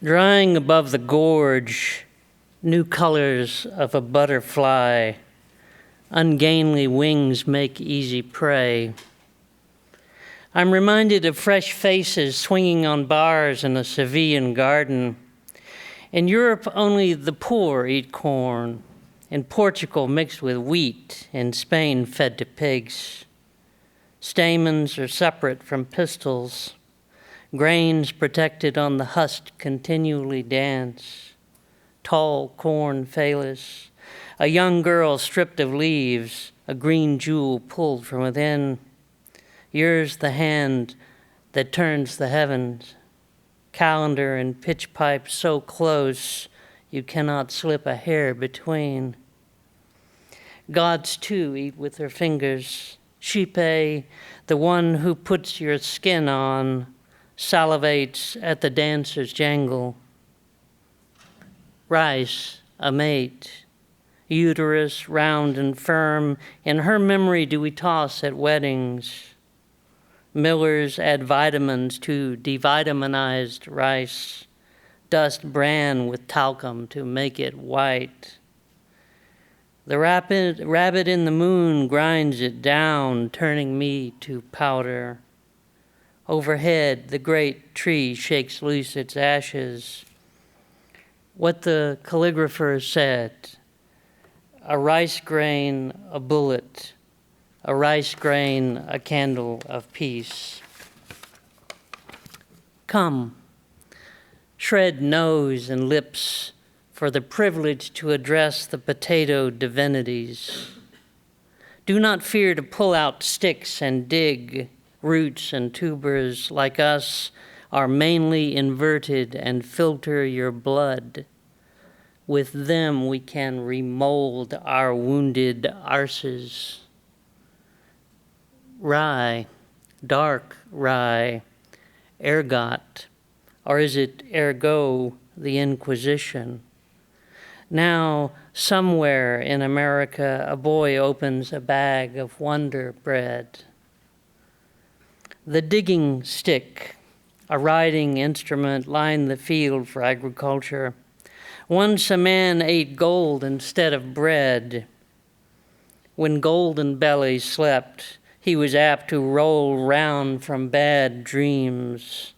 Drying above the gorge, new colors of a butterfly, ungainly wings make easy prey. I'm reminded of fresh faces swinging on bars in a Sevillian garden. In Europe, only the poor eat corn. In Portugal, mixed with wheat. In Spain, fed to pigs. Stamens are separate from pistils. Grains protected on the husk continually dance. Tall corn phallus. A young girl stripped of leaves, a green jewel pulled from within. Yours the hand that turns the heavens. Calendar and pitch pipe so close, you cannot slip a hair between. Gods too eat with their fingers. Shipe, the one who puts your skin on, salivates at the dancer's jangle. Rice, a mate. Uterus, round and firm, in her memory do we toss at weddings. Millers add vitamins to devitaminized rice. Dust bran with talcum to make it white. The rabbit in the moon grinds it down, turning me to powder. Overhead, the great tree shakes loose its ashes. What the calligrapher said, a rice grain, a bullet, a rice grain, a candle of peace. Come, shred nose and lips for the privilege to address the potato divinities. Do not fear to pull out sticks and dig. Roots and tubers like us are mainly inverted and filter your blood. With them we can remold our wounded arses. Rye, dark rye, ergot, or is it ergo, the Inquisition? Now, somewhere in America, a boy opens a bag of Wonder Bread. The digging stick, a riding instrument, lined the field for agriculture. Once a man ate gold instead of bread. When Golden Belly slept, he was apt to roll round from bad dreams.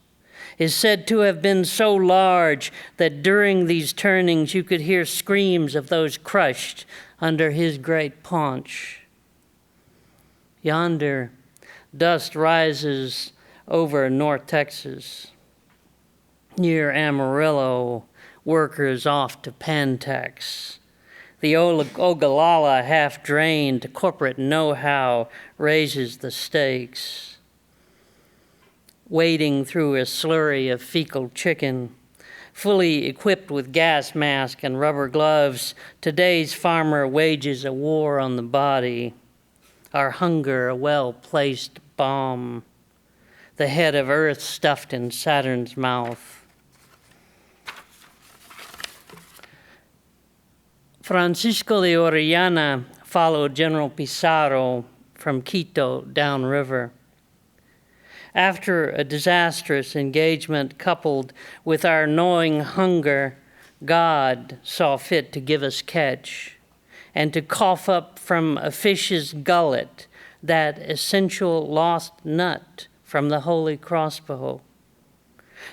Is said to have been so large that during these turnings you could hear screams of those crushed under his great paunch. Yonder, dust rises over North Texas. Near Amarillo, workers off to Pantex. The Ogallala, half-drained corporate know-how raises the stakes. Wading through a slurry of fecal chicken, fully equipped with gas mask and rubber gloves, today's farmer wages a war on the body. Our hunger a well-placed bomb. The head of Earth stuffed in Saturn's mouth. Francisco de Orellana followed General Pizarro from Quito downriver. After a disastrous engagement coupled with our gnawing hunger, God saw fit to give us catch and to cough up from a fish's gullet that essential lost nut from the holy crossbow,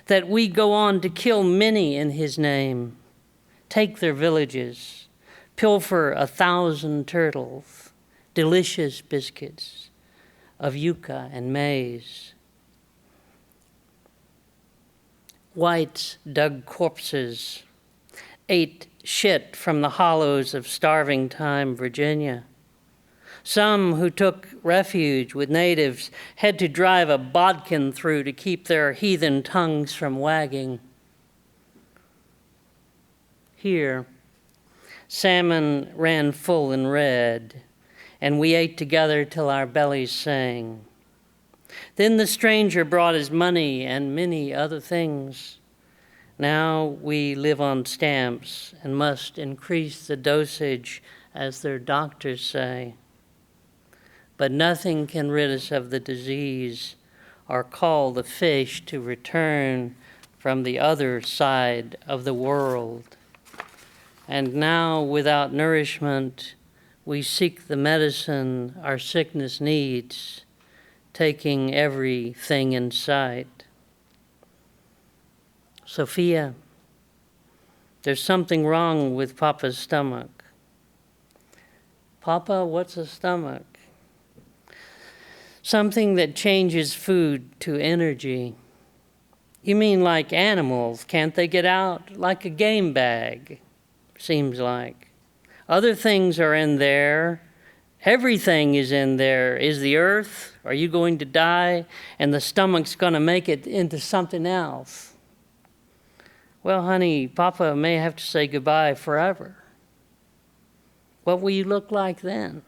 that we go on to kill many in his name, take their villages, pilfer 1,000 turtles, delicious biscuits of yucca and maize. Whites dug corpses, ate shit from the hollows of starving time Virginia. Some who took refuge with natives had to drive a bodkin through to keep their heathen tongues from wagging. Here, salmon ran full and red, and we ate together till our bellies sang. Then the stranger brought his money and many other things. Now we live on stamps and must increase the dosage, as their doctors say. But nothing can rid us of the disease or call the fish to return from the other side of the world. And now, without nourishment, we seek the medicine our sickness needs, taking everything in sight. Sophia, there's something wrong with Papa's stomach. Papa, what's a stomach? Something that changes food to energy. You mean like animals? Can't they get out? Like a game bag, seems like. Other things are in there. Everything is in there. Is the earth? Are you going to die? And the stomach's going to make it into something else. Well, honey, Papa may have to say goodbye forever. What will you look like then?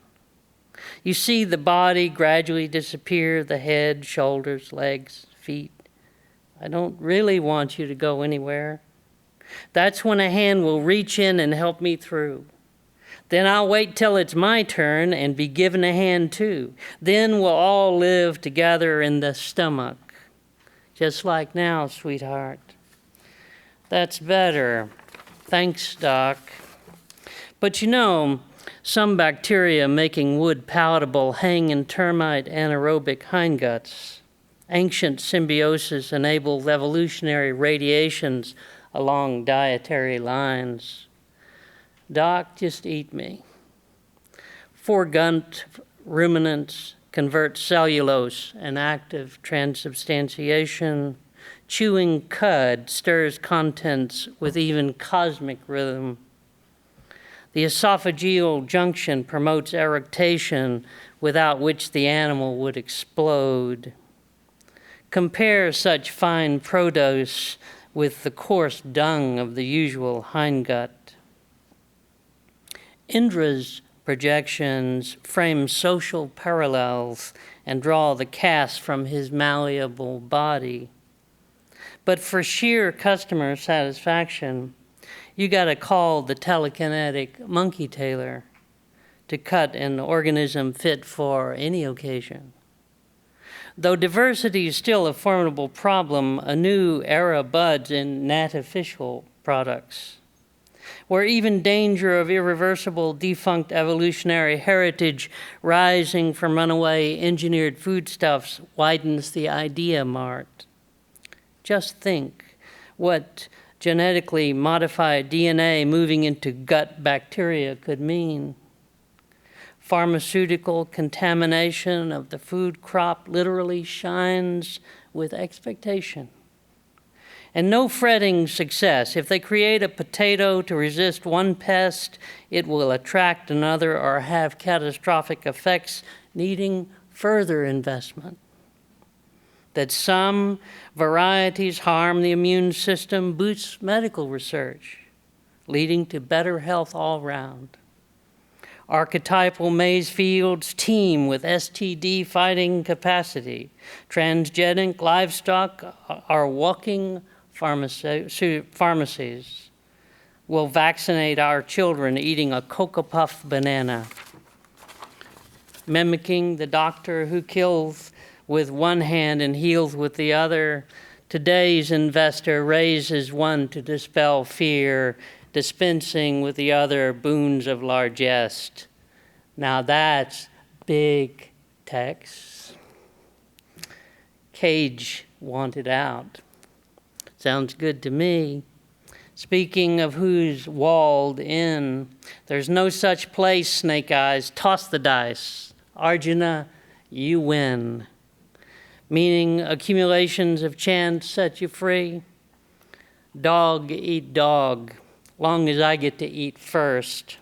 You see the body gradually disappear, the head, shoulders, legs, feet. I don't really want you to go anywhere. That's when a hand will reach in and help me through. Then I'll wait till it's my turn and be given a hand too. Then we'll all live together in the stomach. Just like now, sweetheart. That's better. Thanks, Doc. But you know, some bacteria making wood palatable hang in termite anaerobic hindguts. Ancient symbiosis enabled evolutionary radiations along dietary lines. Doc, just eat me. Four-gunt ruminants convert cellulose, an active transubstantiation. Chewing cud stirs contents with even cosmic rhythm. The esophageal junction promotes eructation, without which the animal would explode. Compare such fine produce with the coarse dung of the usual hindgut. Indra's projections frame social parallels and draw the cast from his malleable body. But for sheer customer satisfaction, you got to call the telekinetic monkey tailor to cut an organism fit for any occasion. Though diversity is still a formidable problem, a new era buds in natificial products, where even danger of irreversible defunct evolutionary heritage rising from runaway engineered foodstuffs widens the idea mart. Just think what genetically modified DNA moving into gut bacteria could mean. Pharmaceutical contamination of the food crop literally shines with expectation. And no fretting success. If they create a potato to resist one pest, it will attract another or have catastrophic effects needing further investment. That some varieties harm the immune system boosts medical research, leading to better health all round. Archetypal maize fields teem with STD fighting capacity. Transgenic livestock are walking pharmacies. Will vaccinate our children eating a Cocoa Puff banana. Mimicking the doctor who kills with one hand and heals with the other, today's investor raises one to dispel fear, dispensing with the other boons of largesse. Now that's big text. Cage wanted out. Sounds good to me. Speaking of who's walled in, there's no such place, Snake Eyes. Toss the dice. Arjuna, you win. Meaning accumulations of chance set you free. Dog eat dog, long as I get to eat first.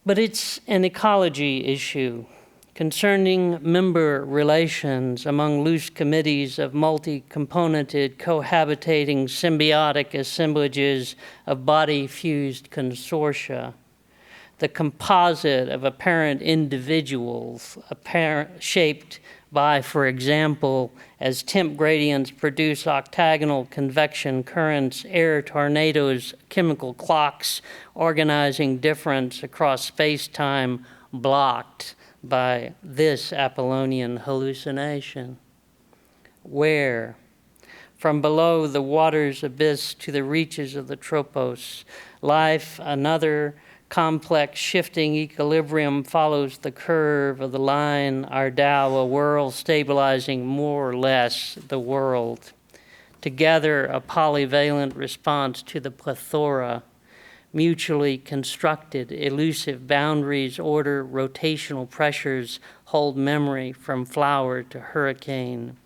But it's an ecology issue concerning member relations among loose committees of multi-componented, cohabitating, symbiotic assemblages of body-fused consortia. The composite of apparent individuals, shaped by, for example, as temp gradients produce octagonal convection currents, air tornadoes, chemical clocks, organizing difference across space-time blocked by this Apollonian hallucination. Where, from below the water's abyss to the reaches of the tropos, life, another complex shifting equilibrium, follows the curve of the line, our Tao, a world stabilizing more or less the world. Together, a polyvalent response to the plethora, mutually constructed, elusive boundaries, order, rotational pressures, hold memory from flower to hurricane,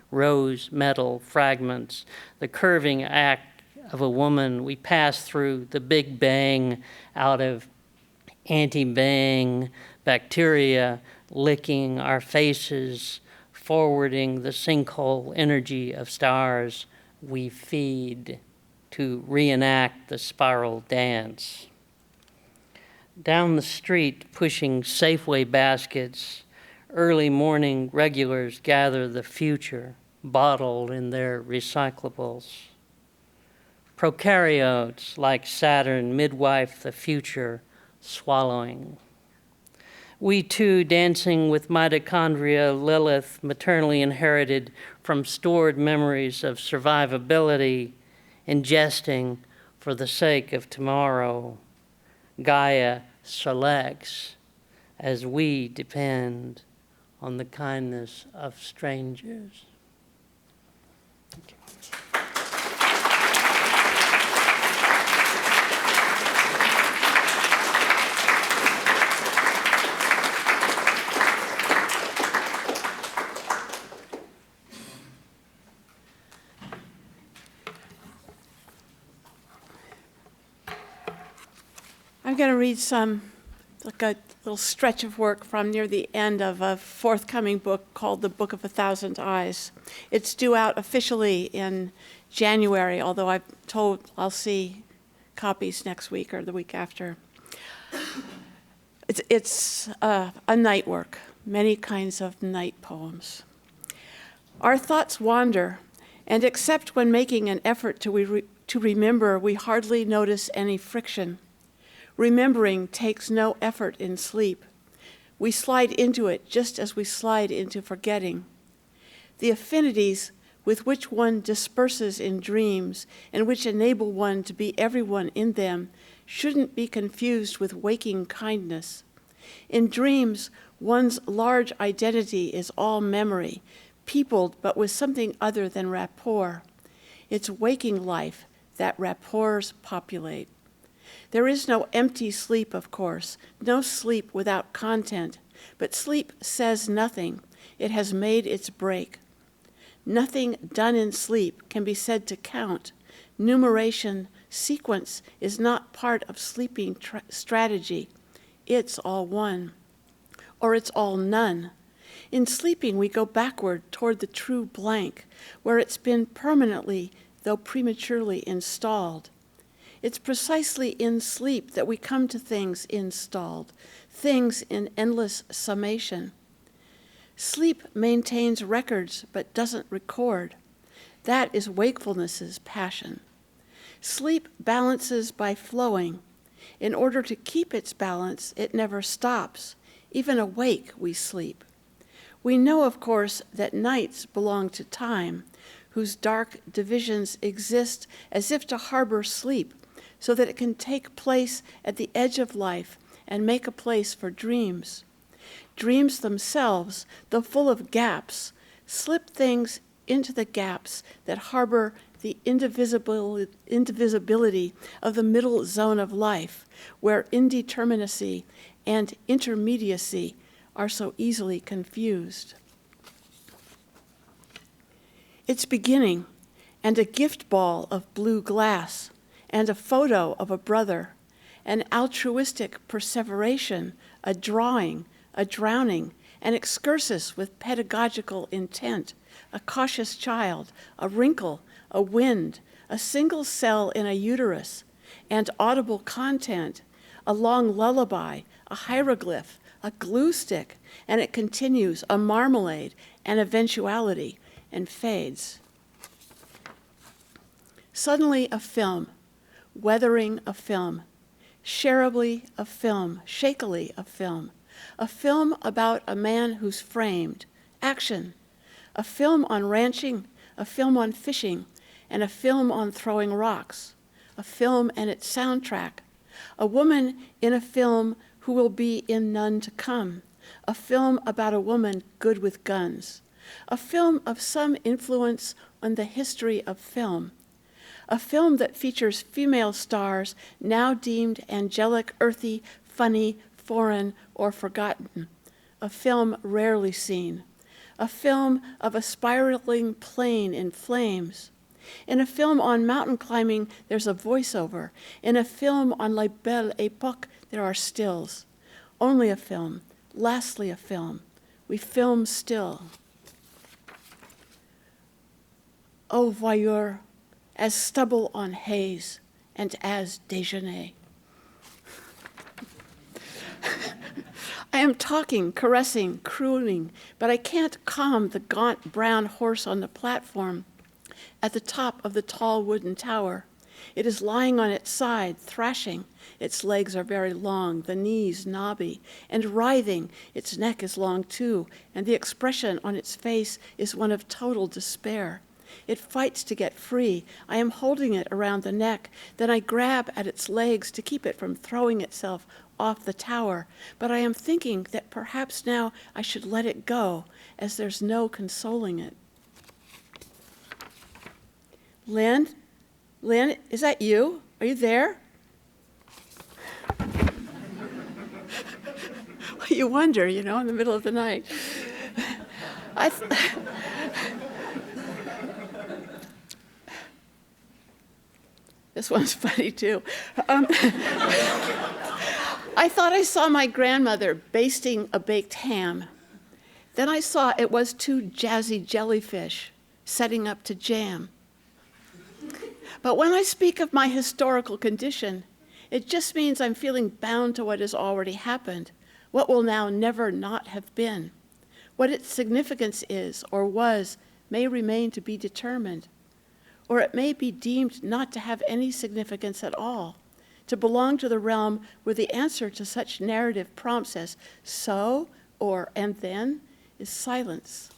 rose, metal, fragments, the curving act of a woman. We pass through the Big Bang out of anti-bang bacteria, licking our faces, forwarding the sinkhole energy of stars we feed to reenact the spiral dance. Down the street, pushing Safeway baskets, early morning regulars gather the future, bottled in their recyclables. Prokaryotes, like Saturn, midwife the future, swallowing. We too, dancing with mitochondria, Lilith, maternally inherited from stored memories of survivability, ingesting for the sake of tomorrow. Gaia selects as we depend on the kindness of strangers. Thank you.
I'm going to read like a little stretch of work from near the end of a forthcoming book called The Book of a Thousand Eyes. It's due out officially in January, although I'm told I'll see copies next week or the week after. It's a night work, many kinds of night poems. Our thoughts wander, and except when making an effort to remember, we hardly notice any friction. Remembering takes no effort in sleep. We slide into it just as we slide into forgetting. The affinities with which one disperses in dreams and which enable one to be everyone in them shouldn't be confused with waking kindness. In dreams, one's large identity is all memory, peopled but with something other than rapport. It's waking life that rapports populate. There is no empty sleep, of course, no sleep without content, but sleep says nothing. It has made its break. Nothing done in sleep can be said to count. Numeration, sequence is not part of sleeping strategy. It's all one, or it's all none. In sleeping, we go backward toward the true blank, where it's been permanently, though prematurely, installed. It's precisely in sleep that we come to things installed, things in endless summation. Sleep maintains records but doesn't record. That is wakefulness's passion. Sleep balances by flowing. In order to keep its balance, it never stops. Even awake, we sleep. We know, of course, that nights belong to time, whose dark divisions exist as if to harbor sleep, so that it can take place at the edge of life and make a place for dreams. Dreams themselves, though full of gaps, slip things into the gaps that harbor the indivisibility of the middle zone of life, where indeterminacy and intermediacy are so easily confused. It's beginning, and a gift ball of blue glass, and a photo of a brother, an altruistic perseveration, a drawing, a drowning, an excursus with pedagogical intent, a cautious child, a wrinkle, a wind, a single cell in a uterus, and audible content, a long lullaby, a hieroglyph, a glue stick, and it continues, a marmalade, an eventuality, and fades. Suddenly a film, weathering a film, shareably a film, shakily a film about a man who's framed, action, a film on ranching, a film on fishing, and a film on throwing rocks, a film and its soundtrack, a woman in a film who will be in none to come, a film about a woman good with guns, a film of some influence on the history of film, a film that features female stars now deemed angelic, earthy, funny, foreign, or forgotten, a film rarely seen, a film of a spiraling plane in flames. In a film on mountain climbing, there's a voiceover. In a film on La Belle Époque, there are stills. Only a film, lastly a film. We film still. O voyeur, as stubble on haze, and as déjeuner. I am talking, caressing, crooning, but I can't calm the gaunt brown horse on the platform at the top of the tall wooden tower. It is lying on its side, thrashing. Its legs are very long, the knees knobby, and writhing. Its neck is long too, and the expression on its face is one of total despair. It fights to get free. I am holding it around the neck. Then I grab at its legs to keep it from throwing itself off the tower. But I am thinking that perhaps now I should let it go, as there's no consoling it. Lyn, is that you? Are you there? You wonder, in the middle of the night. This one's funny too. I thought I saw my grandmother basting a baked ham. Then I saw it was two jazzy jellyfish setting up to jam. But when I speak of my historical condition, it just means I'm feeling bound to what has already happened, what will now never not have been. What its significance is or was may remain to be determined, or it may be deemed not to have any significance at all, to belong to the realm where the answer to such narrative prompts as so or and then is silence.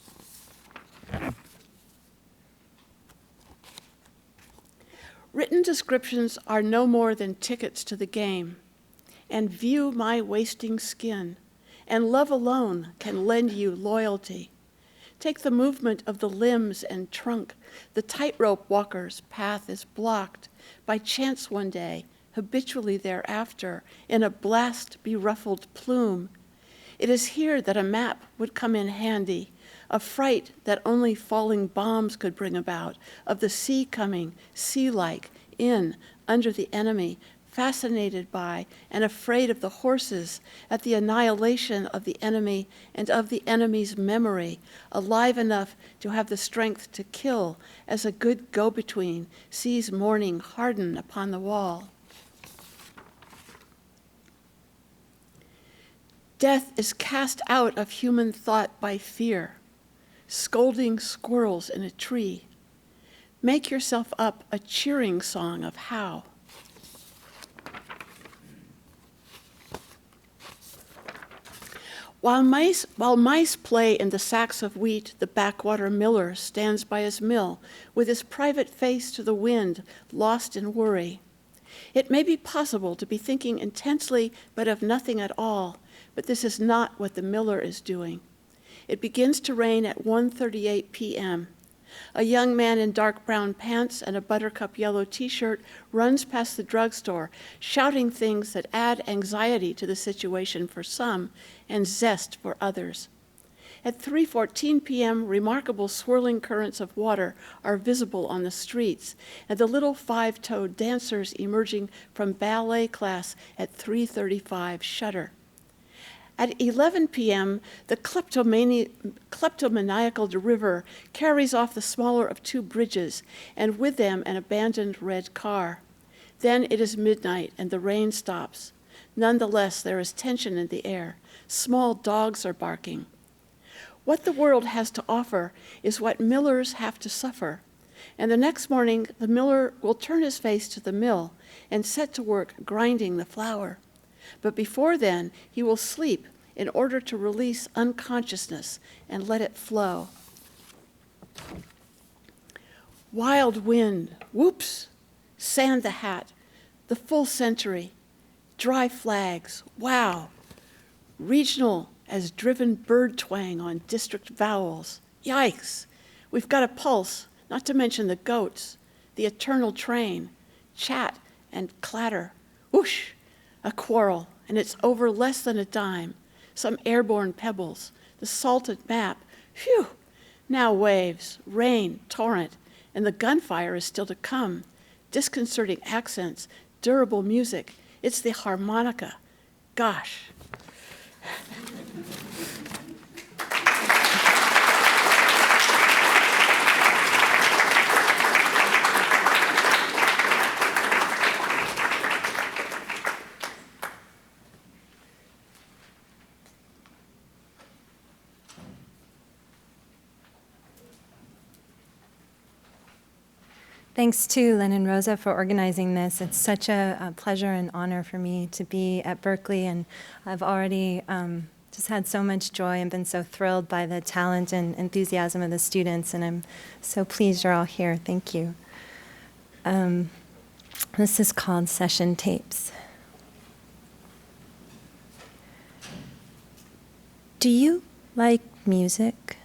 Written descriptions are no more than tickets to the game, and view my wasting skin, and love alone can lend you loyalty. Take the movement of the limbs and trunk. The tightrope walker's path is blocked by chance one day, habitually thereafter, in a blast beruffled plume. It is here that a map would come in handy, a fright that only falling bombs could bring about, of the sea coming, sea-like, in, under the enemy, fascinated by and afraid of the horses, at the annihilation of the enemy and of the enemy's memory, alive enough to have the strength to kill, as a good go-between sees morning harden upon the wall. Death is cast out of human thought by fear, scolding squirrels in a tree. Make yourself up a cheering song of how. While mice play in the sacks of wheat, the backwater miller stands by his mill with his private face to the wind, lost in worry. It may be possible to be thinking intensely but of nothing at all, but this is not what the miller is doing. It begins to rain at 1:38 p.m. A young man in dark brown pants and a buttercup yellow t-shirt runs past the drugstore, shouting things that add anxiety to the situation for some and zest for others. At 3:14 p.m., remarkable swirling currents of water are visible on the streets, and the little five-toed dancers emerging from ballet class at 3:35 shudder. At 11 p.m., the kleptomaniacal river carries off the smaller of two bridges, and with them an abandoned red car. Then it is midnight, and the rain stops. Nonetheless, there is tension in the air. Small dogs are barking. What the world has to offer is what millers have to suffer. And the next morning, the miller will turn his face to the mill and set to work grinding the flour. But before then, he will sleep in order to release unconsciousness and let it flow. Wild wind, whoops, sand the hat, the full century, dry flags, wow, regional as driven bird twang on district vowels. Yikes, we've got a pulse, not to mention the goats, the eternal train, chat and clatter, whoosh, a quarrel, and it's over less than a dime. Some airborne pebbles, the salted map, phew, now waves, rain, torrent, and the gunfire is still to come. Disconcerting accents, durable music, it's the harmonica. Gosh.
Thanks to Lyn and Rosa for organizing this. It's such a pleasure and honor for me to be at Berkeley, and I've already just had so much joy and been so thrilled by the talent and enthusiasm of the students, and I'm so pleased you're all here. Thank you. This is called Session Tapes. Do you like music?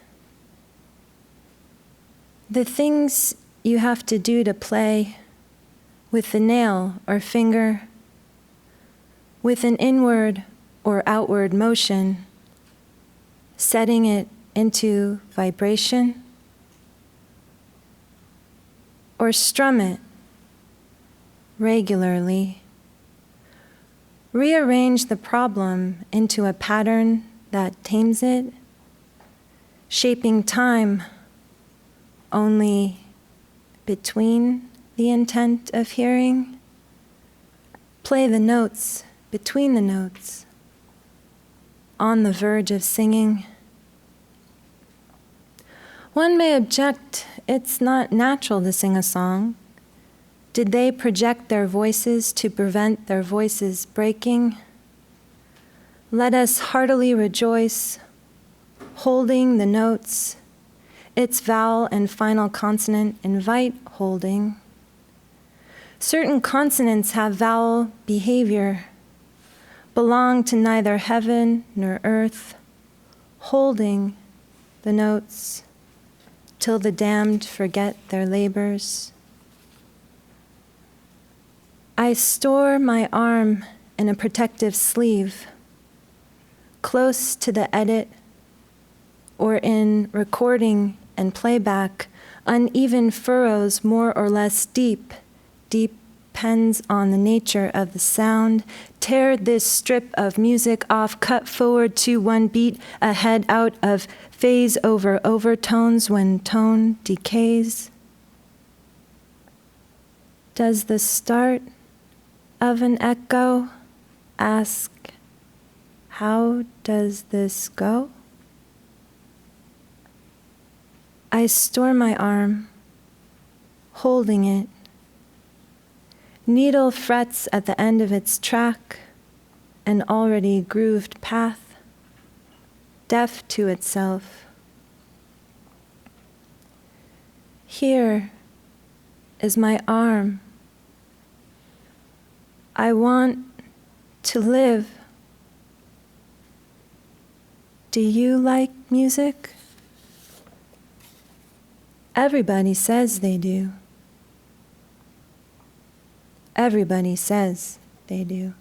The things you have to do to play with the nail or finger, with an inward or outward motion, setting it into vibration, or strum it regularly, rearrange the problem into a pattern that tames it, shaping time only between the intent of hearing, play the notes between the notes, on the verge of singing. One may object, it's not natural to sing a song. Did they project their voices to prevent their voices breaking? Let us heartily rejoice, holding the notes, its vowel and final consonant invite holding. Certain consonants have vowel behavior, belong to neither heaven nor earth, holding the notes till the damned forget their labors. I store my arm in a protective sleeve, close to the edit, or in recording and playback, uneven furrows more or less deep depends on the nature of the sound. Tear this strip of music off, cut forward to one beat ahead out of phase over overtones when tone decays. Does the start of an echo ask, how does this go? I store my arm, holding it. Needle frets at the end of its track, an already grooved path, deaf to itself. Here is my arm. I want to live. Do you like music? Everybody says they do. Everybody says they do.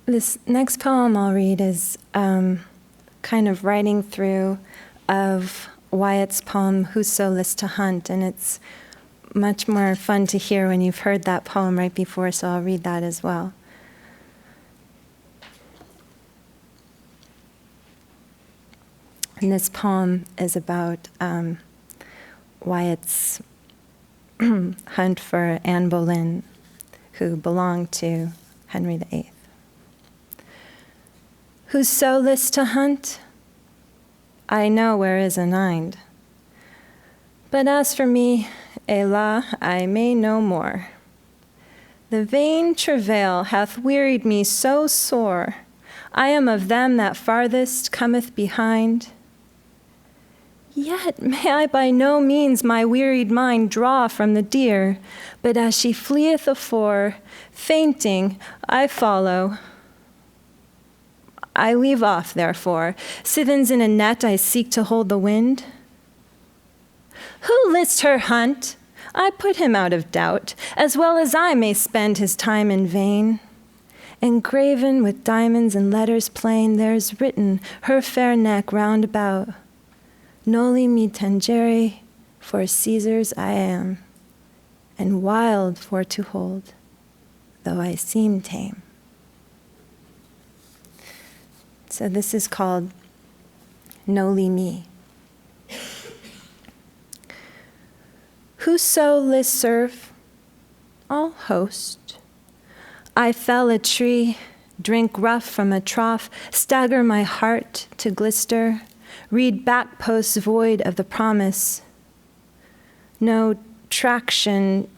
This next poem I'll read is kind of writing through of Wyatt's poem, Who's So List to Hunt, and it's much more fun to hear when you've heard that poem right before, so I'll read that as well. And this poem is about Wyatt's hunt for Anne Boleyn, who belonged to Henry VIII. Who's so list to hunt? I know where is a nind. But as for me, Ela, I may no more. The vain travail hath wearied me so sore, I am of them that farthest cometh behind. Yet may I by no means my wearied mind draw from the deer, but as she fleeth afore, fainting, I follow. I leave off, therefore. Sithens in a net I seek to hold the wind. Who list her hunt? I put him out of doubt, as well as I may spend his time in vain. Engraven with diamonds and letters plain, there's written her fair neck round about. Noli me tangere, for Caesar's I am, and wild for to hold, though I seem tame. So this is called Noli me. Whoso list serve, I'll host. I fell a tree, drink rough from a trough, stagger my heart to glister, read back posts void of the promise. No traction,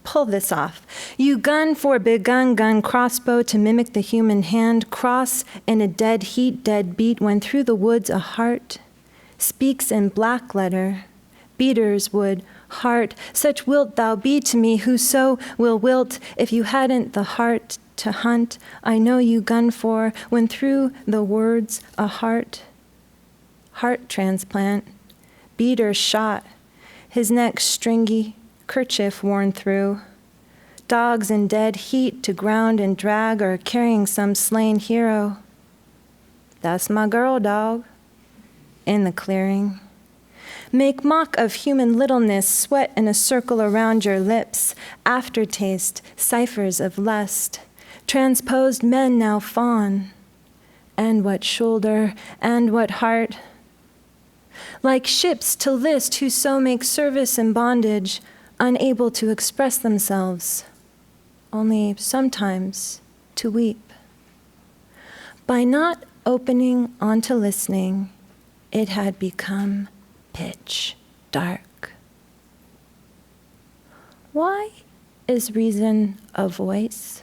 pull this off. You gun for begun gun crossbow to mimic the human hand, cross in a dead heat, dead beat, when through the woods a heart speaks in black letter, beaters would heart, such wilt thou be to me, whoso will wilt, if you hadn't the heart to hunt, I know you gun for, when through the words a heart transplant, beater shot, his neck stringy, kerchief worn through. Dogs in dead heat to ground and drag are carrying some slain hero. That's my girl, dog, in the clearing. Make mock of human littleness, sweat in a circle around your lips, aftertaste, ciphers of lust. Transposed men now fawn. And what shoulder, and what heart. Like ships to list who so make service in bondage, unable to express themselves, only sometimes to weep. By not opening onto listening, it had become pitch dark. Why is reason a voice?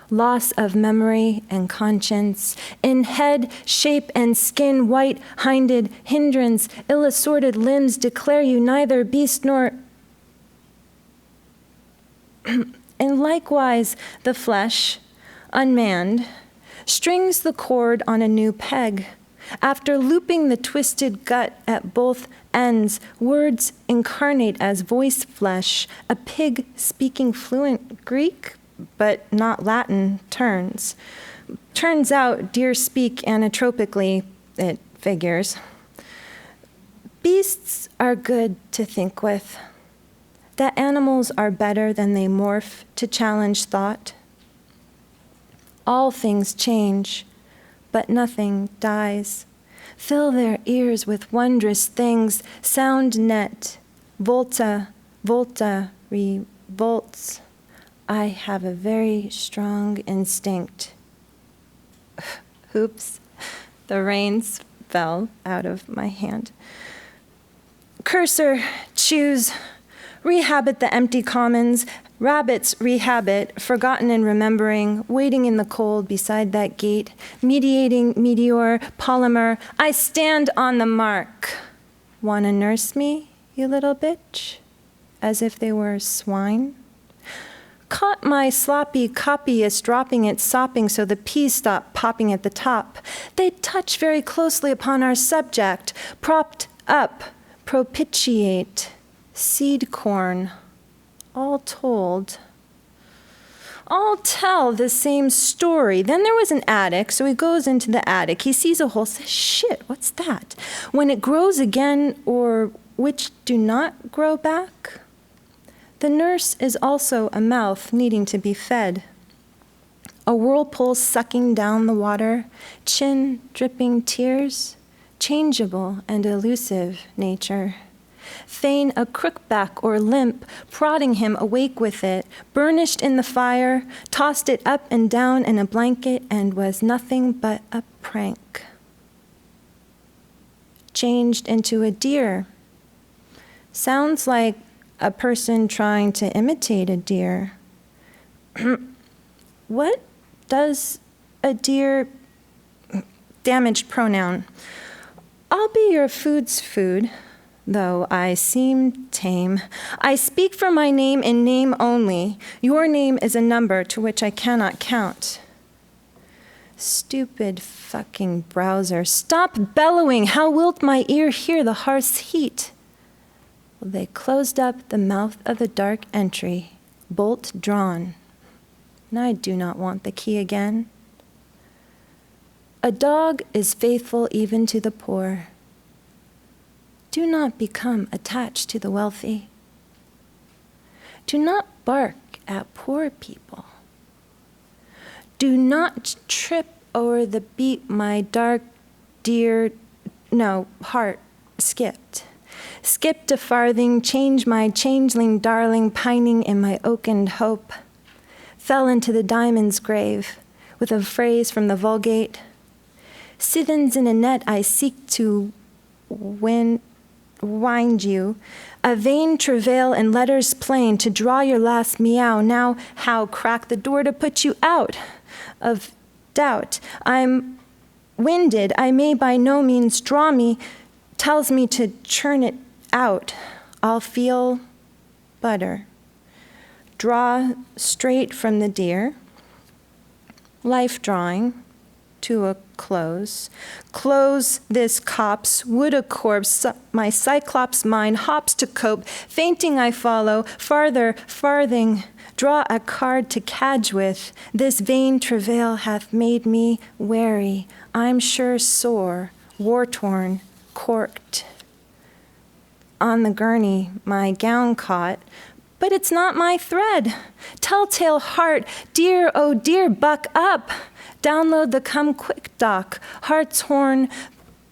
Loss of memory and conscience, in head, shape, and skin, white-hinded hindrance, ill-assorted limbs declare you neither beast nor... And likewise the flesh, unmanned, strings the cord on a new peg. After looping the twisted gut at both ends, words incarnate as voice flesh, a pig speaking fluent Greek, but not Latin, turns. Turns out deer speak anatropically, it figures. Beasts are good to think with. That animals are better than they morph to challenge thought. All things change, but nothing dies. Fill their ears with wondrous things, sound net, volta, volta, revolts. I have a very strong instinct. Oops, the reins fell out of my hand. Cursor, choose, rehabit the empty commons, rabbits rehabit, forgotten and remembering, waiting in the cold beside that gate, mediating meteor, polymer, I stand on the mark. Wanna nurse me, you little bitch? As if they were swine? Caught my sloppy copyist dropping it, sopping so the peas stopped popping at the top. They touch very closely upon our subject, propped up, propitiate, seed corn, all told. All tell the same story. Then there was an attic, so he goes into the attic. He sees a hole, says, shit, what's that? When it grows again, or which do not grow back? The nurse is also a mouth needing to be fed. A whirlpool sucking down the water, chin dripping tears, changeable and elusive nature. Feign a crookback or limp, prodding him awake with it, burnished in the fire, tossed it up and down in a blanket, and was nothing but a prank. Changed into a deer. Sounds like a person trying to imitate a deer. What does a deer... Damaged pronoun. I'll be your food's food, though I seem tame. I speak for my name in name only. Your name is a number to which I cannot count. Stupid fucking browser. Stop bellowing. How wilt my ear hear the hearth's heat? Well, they closed up the mouth of the dark entry, bolt drawn. And I do not want the key again. A dog is faithful even to the poor. Do not become attached to the wealthy. Do not bark at poor people. Do not trip over the beat my dark heart skipped. Skipped a farthing, changed my changeling darling pining in my oakened hope. Fell into the diamond's grave with a phrase from the Vulgate. Cithens in a net I seek to wind you, a vain travail in letters plain to draw your last meow. Now how crack the door to put you out of doubt? I'm winded, I may by no means draw me, tells me to churn it out. I'll feel butter. Draw straight from the deer. Life drawing to a close. Close this copse, would a corpse, my cyclops mind hops to cope. Fainting I follow, farther, farthing, draw a card to cadge with. This vain travail hath made me wary. I'm sure sore, war-torn, corked. On the gurney, my gown caught, but it's not my thread. Telltale heart, dear, oh dear, buck up. Download the Come Quick doc. Heart's horn,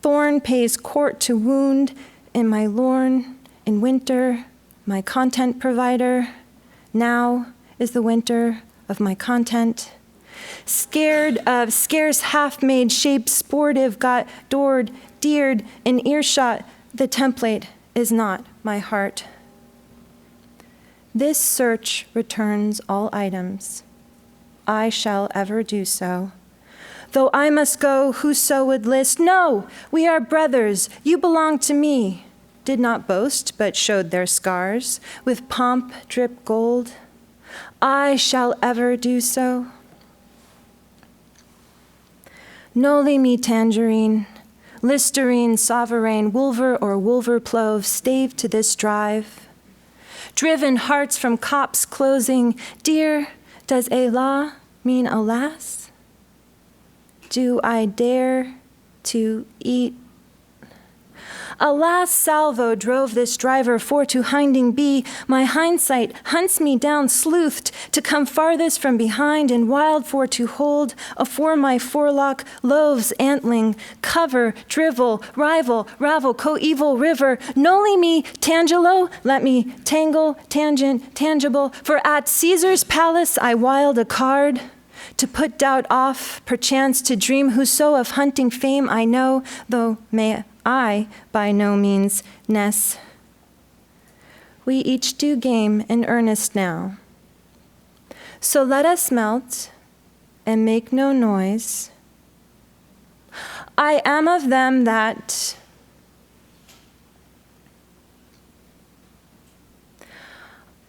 thorn pays court to wound. In my lorn, in winter, my content provider. Now is the winter of my content. Scared of scarce half-made shape, sportive, got doored, deared, in earshot, the template is not my heart. This search returns all items. I shall ever do so. Though I must go, whoso would list, no, we are brothers, you belong to me. Did not boast, but showed their scars, with pomp drip gold. I shall ever do so. Noli me tangerine, Listerine, sovereign, wolver or wolver plove, stave to this drive. Driven hearts from copse closing, dear, does Elah mean alas? Do I dare to eat? Alas, salvo drove this driver for to hinding be. My hindsight hunts me down sleuthed to come farthest from behind and wild for to hold afore my forelock loaves antling, cover, drivel, rival, ravel, coeval river. Noli me tangelo, let me tangle, tangent, tangible, for at Caesar's palace I wild a card. To put doubt off, perchance to dream whoso of hunting fame I know, though may I by no means ness. We each do game in earnest now. So let us melt and make no noise. I am of them that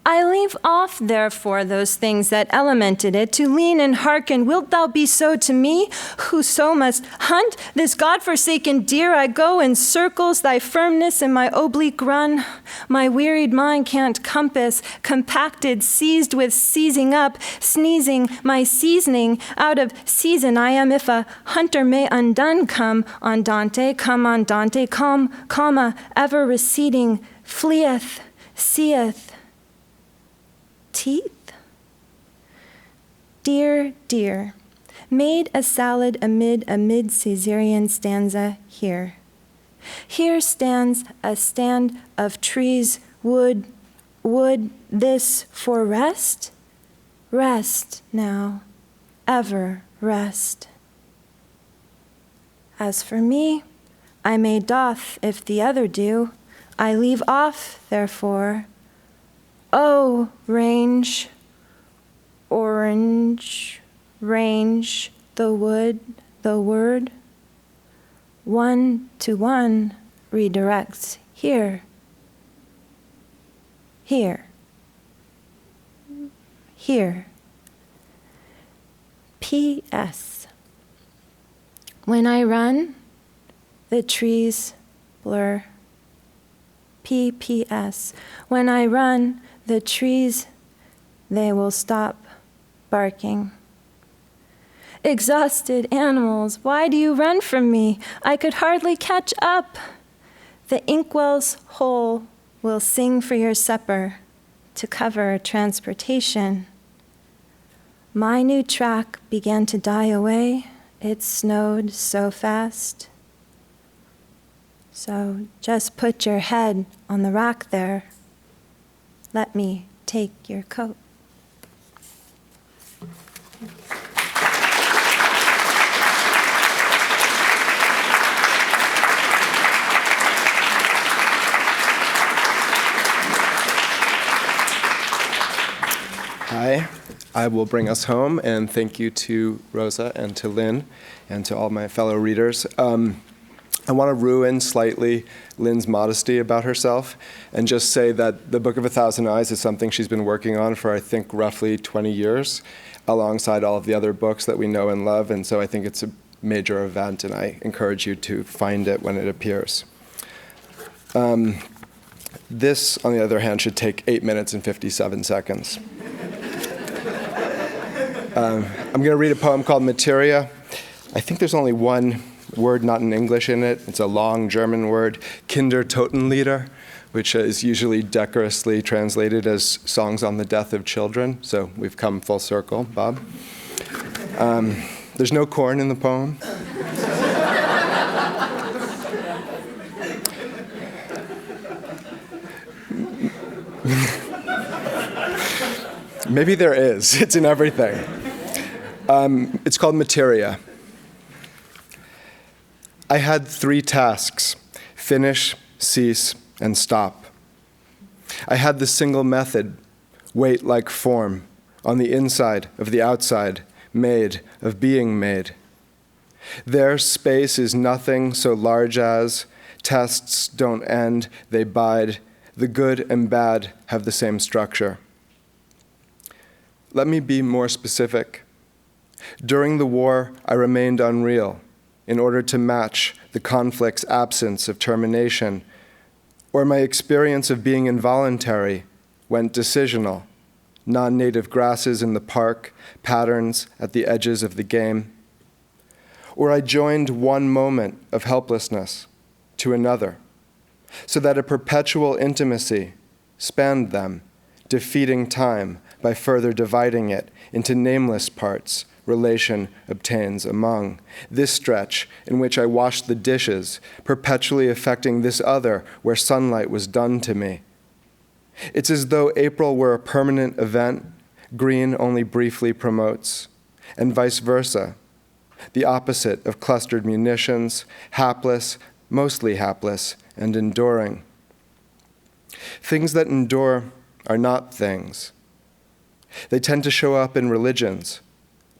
I leave off, therefore, those things that elemented it, to lean and hearken. Wilt thou be so to me, who so must hunt this God-forsaken deer? I go in circles, thy firmness in my oblique run. My wearied mind can't compass, compacted, seized with seizing up, sneezing, my seasoning, out of season I am. If a hunter may undone come, andante, comma, ever receding, fleeth, seeth, teeth? Dear, dear, made a salad amid a mid-Caesarean stanza here. Here stands a stand of trees, wood, this for rest? Rest now, ever rest. As for me, I may doth if the other do. I leave off, therefore. Oh, range, orange, range, the wood, the word. 1 to 1 redirects here, here, here. P.S. When I run, the trees blur. P.P.S. When I run, the trees, they will stop barking. Exhausted animals, why do you run from me? I could hardly catch up. The inkwell's hole will sing for your supper to cover transportation. My new track began to die away. It snowed so fast. So just put your head on the rack there. Let me take your coat.
Hi, I will bring us home, and thank you to Rosa and to Lyn and to all my fellow readers. I want to ruin slightly Lyn's modesty about herself and just say that The Book of a Thousand Eyes is something she's been working on for, I think, roughly 20 years, alongside all of the other books that we know and love, and so I think it's a major event, and I encourage you to find it when it appears. This, on the other hand, should take 8 minutes and 57 seconds. I'm going to read a poem called Materia. I think there's only one word not in English in it. It's a long German word, Kindertotenlieder, which is usually decorously translated as songs on the death of children. So we've come full circle, Bob. There's no corn in the poem. Maybe there is. It's in everything. It's called Materia. I had 3 tasks: finish, cease, and stop. I had the single method, wait like form, on the inside of the outside, made of being made. Their space is nothing so large as tests don't end, they bide. The good and bad have the same structure. Let me be more specific. During the war, I remained unreal in order to match the conflict's absence of termination, or my experience of being involuntary went decisional, non-native grasses in the park, patterns at the edges of the game. Or I joined one moment of helplessness to another, so that a perpetual intimacy spanned them, defeating time by further dividing it into nameless parts relation obtains among. This stretch in which I washed the dishes, perpetually affecting this other where sunlight was done to me. It's as though April were a permanent event, green only briefly promotes, and vice versa, the opposite of clustered munitions, hapless, mostly hapless, and enduring. Things that endure are not things. They tend to show up in religions,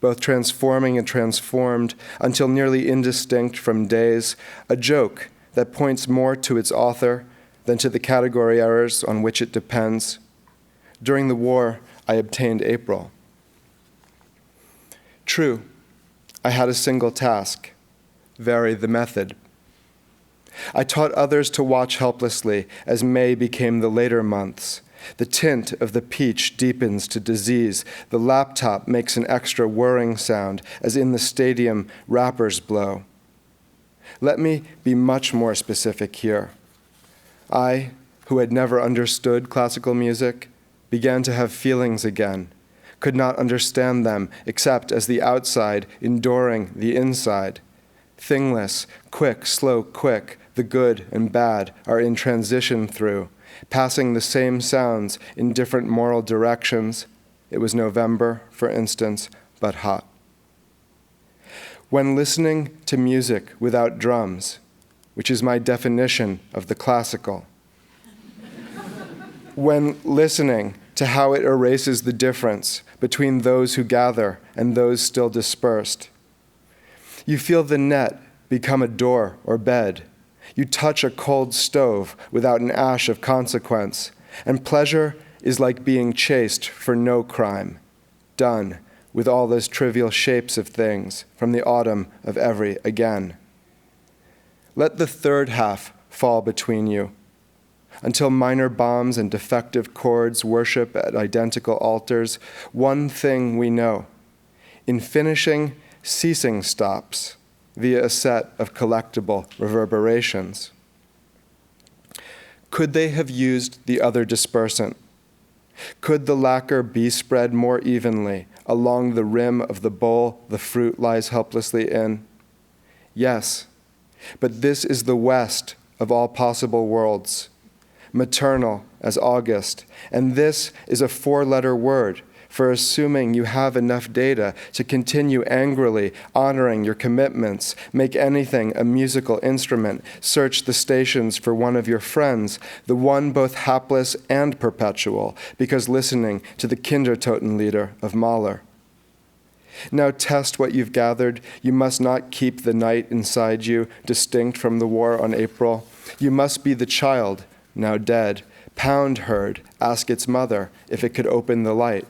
both transforming and transformed until nearly indistinct from days, a joke that points more to its author than to the category errors on which it depends. During the war, I obtained April. True, I had a single task: vary the method. I taught others to watch helplessly as May became the later months. The tint of the peach deepens to disease. The laptop makes an extra whirring sound as in the stadium rappers blow. Let me be much more specific here. I, who had never understood classical music, began to have feelings again, could not understand them except as the outside enduring the inside. Thingless, quick, slow, quick, the good and bad are in transition through, passing the same sounds in different moral directions. It was November, for instance, but hot. When listening to music without drums, which is my definition of the classical, when listening to how it erases the difference between those who gather and those still dispersed, you feel the net become a door or bed. You touch a cold stove without an ash of consequence, and pleasure is like being chased for no crime, done with all those trivial shapes of things from the autumn of every again. Let the third half fall between you, until minor bombs and defective chords worship at identical altars. One thing we know: in finishing, ceasing stops via a set of collectible reverberations. Could they have used the other dispersant? Could the lacquer be spread more evenly along the rim of the bowl the fruit lies helplessly in? Yes, but this is the West of all possible worlds, maternal as August, and this is a 4-letter word for assuming you have enough data to continue angrily honoring your commitments, make anything a musical instrument, search the stations for one of your friends, the one both hapless and perpetual, because listening to the Kindertotenlieder of Mahler. Now test what you've gathered. You must not keep the night inside you, distinct from the war on April. You must be the child, now dead, pound heard, ask its mother if it could open the light,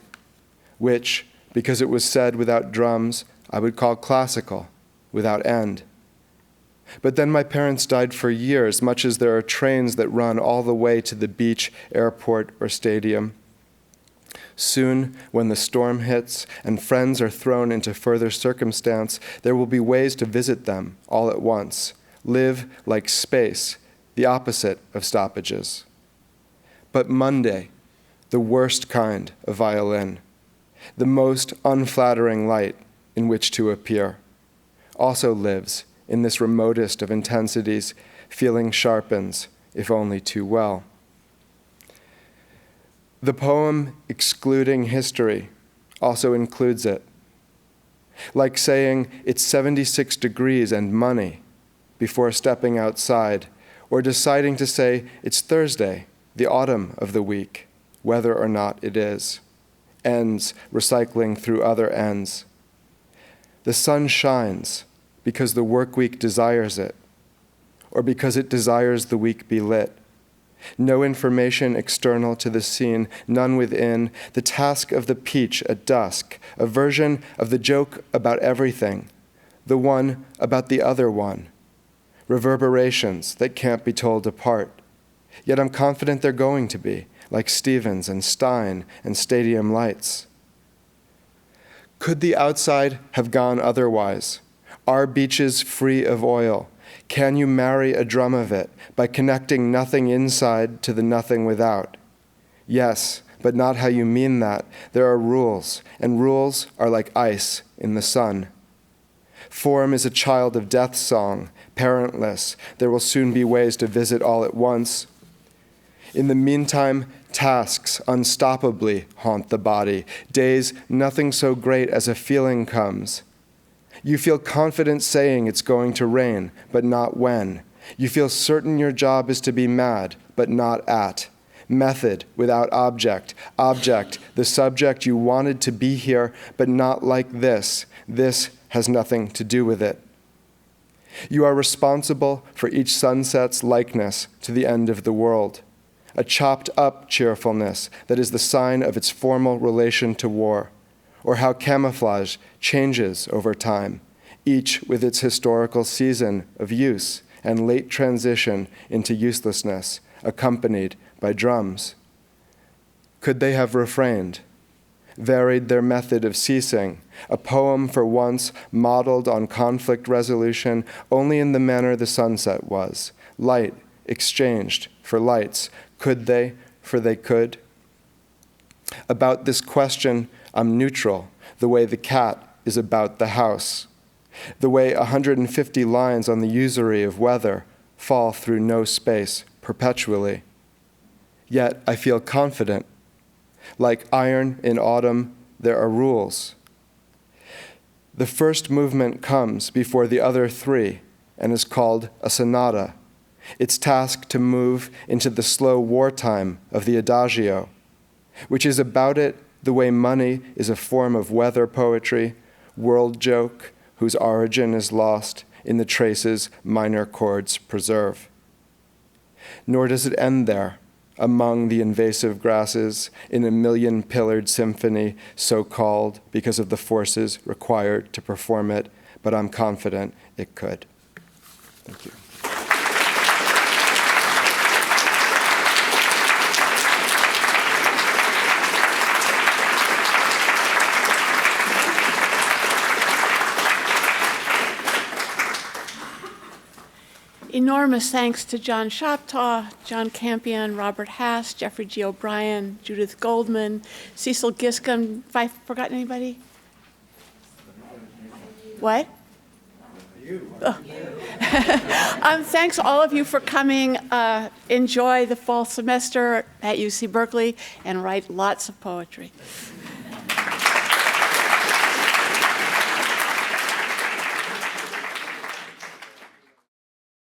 which, because it was said without drums, I would call classical, without end. But then my parents died for years, much as there are trains that run all the way to the beach, airport, or stadium. Soon, when the storm hits and friends are thrown into further circumstance, there will be ways to visit them all at once, live like space, the opposite of stoppages. but Monday, the worst kind of violin, the most unflattering light in which to appear, also lives in this remotest of intensities. Feeling sharpens, if only too well. The poem excluding history also includes it. Like saying it's 76 degrees and money before stepping outside, or deciding to say it's Thursday, the autumn of the week, whether or not it is. Ends recycling through other ends. The sun shines because the work week desires it, or because it desires the week be lit. No information external to the scene, none within. The task of the peach at dusk, a version of the joke about everything, the one about the other one. Reverberations that can't be told apart. Yet I'm confident they're going to be, like Stevens and Stein and stadium lights. Could the outside have gone otherwise? Are beaches free of oil? Can you marry a drum of it by connecting nothing inside to the nothing without? Yes, but not how you mean that. There are rules, and rules are like ice in the sun. Form is a child of death's song, parentless. There will soon be ways to visit all at once. In the meantime, tasks unstoppably haunt the body. Days, nothing so great as a feeling comes. You feel confident saying it's going to rain, but not when. You feel certain your job is to be mad, but not at. Method without object. Object, the subject you wanted to be here, but not like this. This has nothing to do with it. You are responsible for each sunset's likeness to the end of the world. A chopped up cheerfulness that is the sign of its formal relation to war, or how camouflage changes over time, each with its historical season of use and late transition into uselessness, accompanied by drums. Could they have refrained, varied their method of ceasing, a poem for once modeled on conflict resolution only in the manner the sunset was, light exchanged for lights? Could they, for they could? About this question, I'm neutral, the way the cat is about the house, the way 150 lines on the usury of weather fall through no space perpetually. Yet I feel confident. Like iron in autumn, there are rules. The first movement comes before the other three and is called a sonata. Its task to move into the slow wartime of the adagio, which is about it the way money is a form of weather poetry, world joke, whose origin is lost in the traces minor chords preserve. Nor does it end there, among the invasive grasses, in a million-pillared symphony, so called because of the forces required to perform it, but I'm confident it could. Thank you.
Enormous thanks to John Shoptaw, John Campion, Robert Haas, Geoffrey G. O'Brien, Judith Goldman, Cecil Giscombe. Have I forgotten anybody? What? You. Oh. Thanks all of you for coming. Enjoy the fall semester at UC Berkeley and write lots of poetry.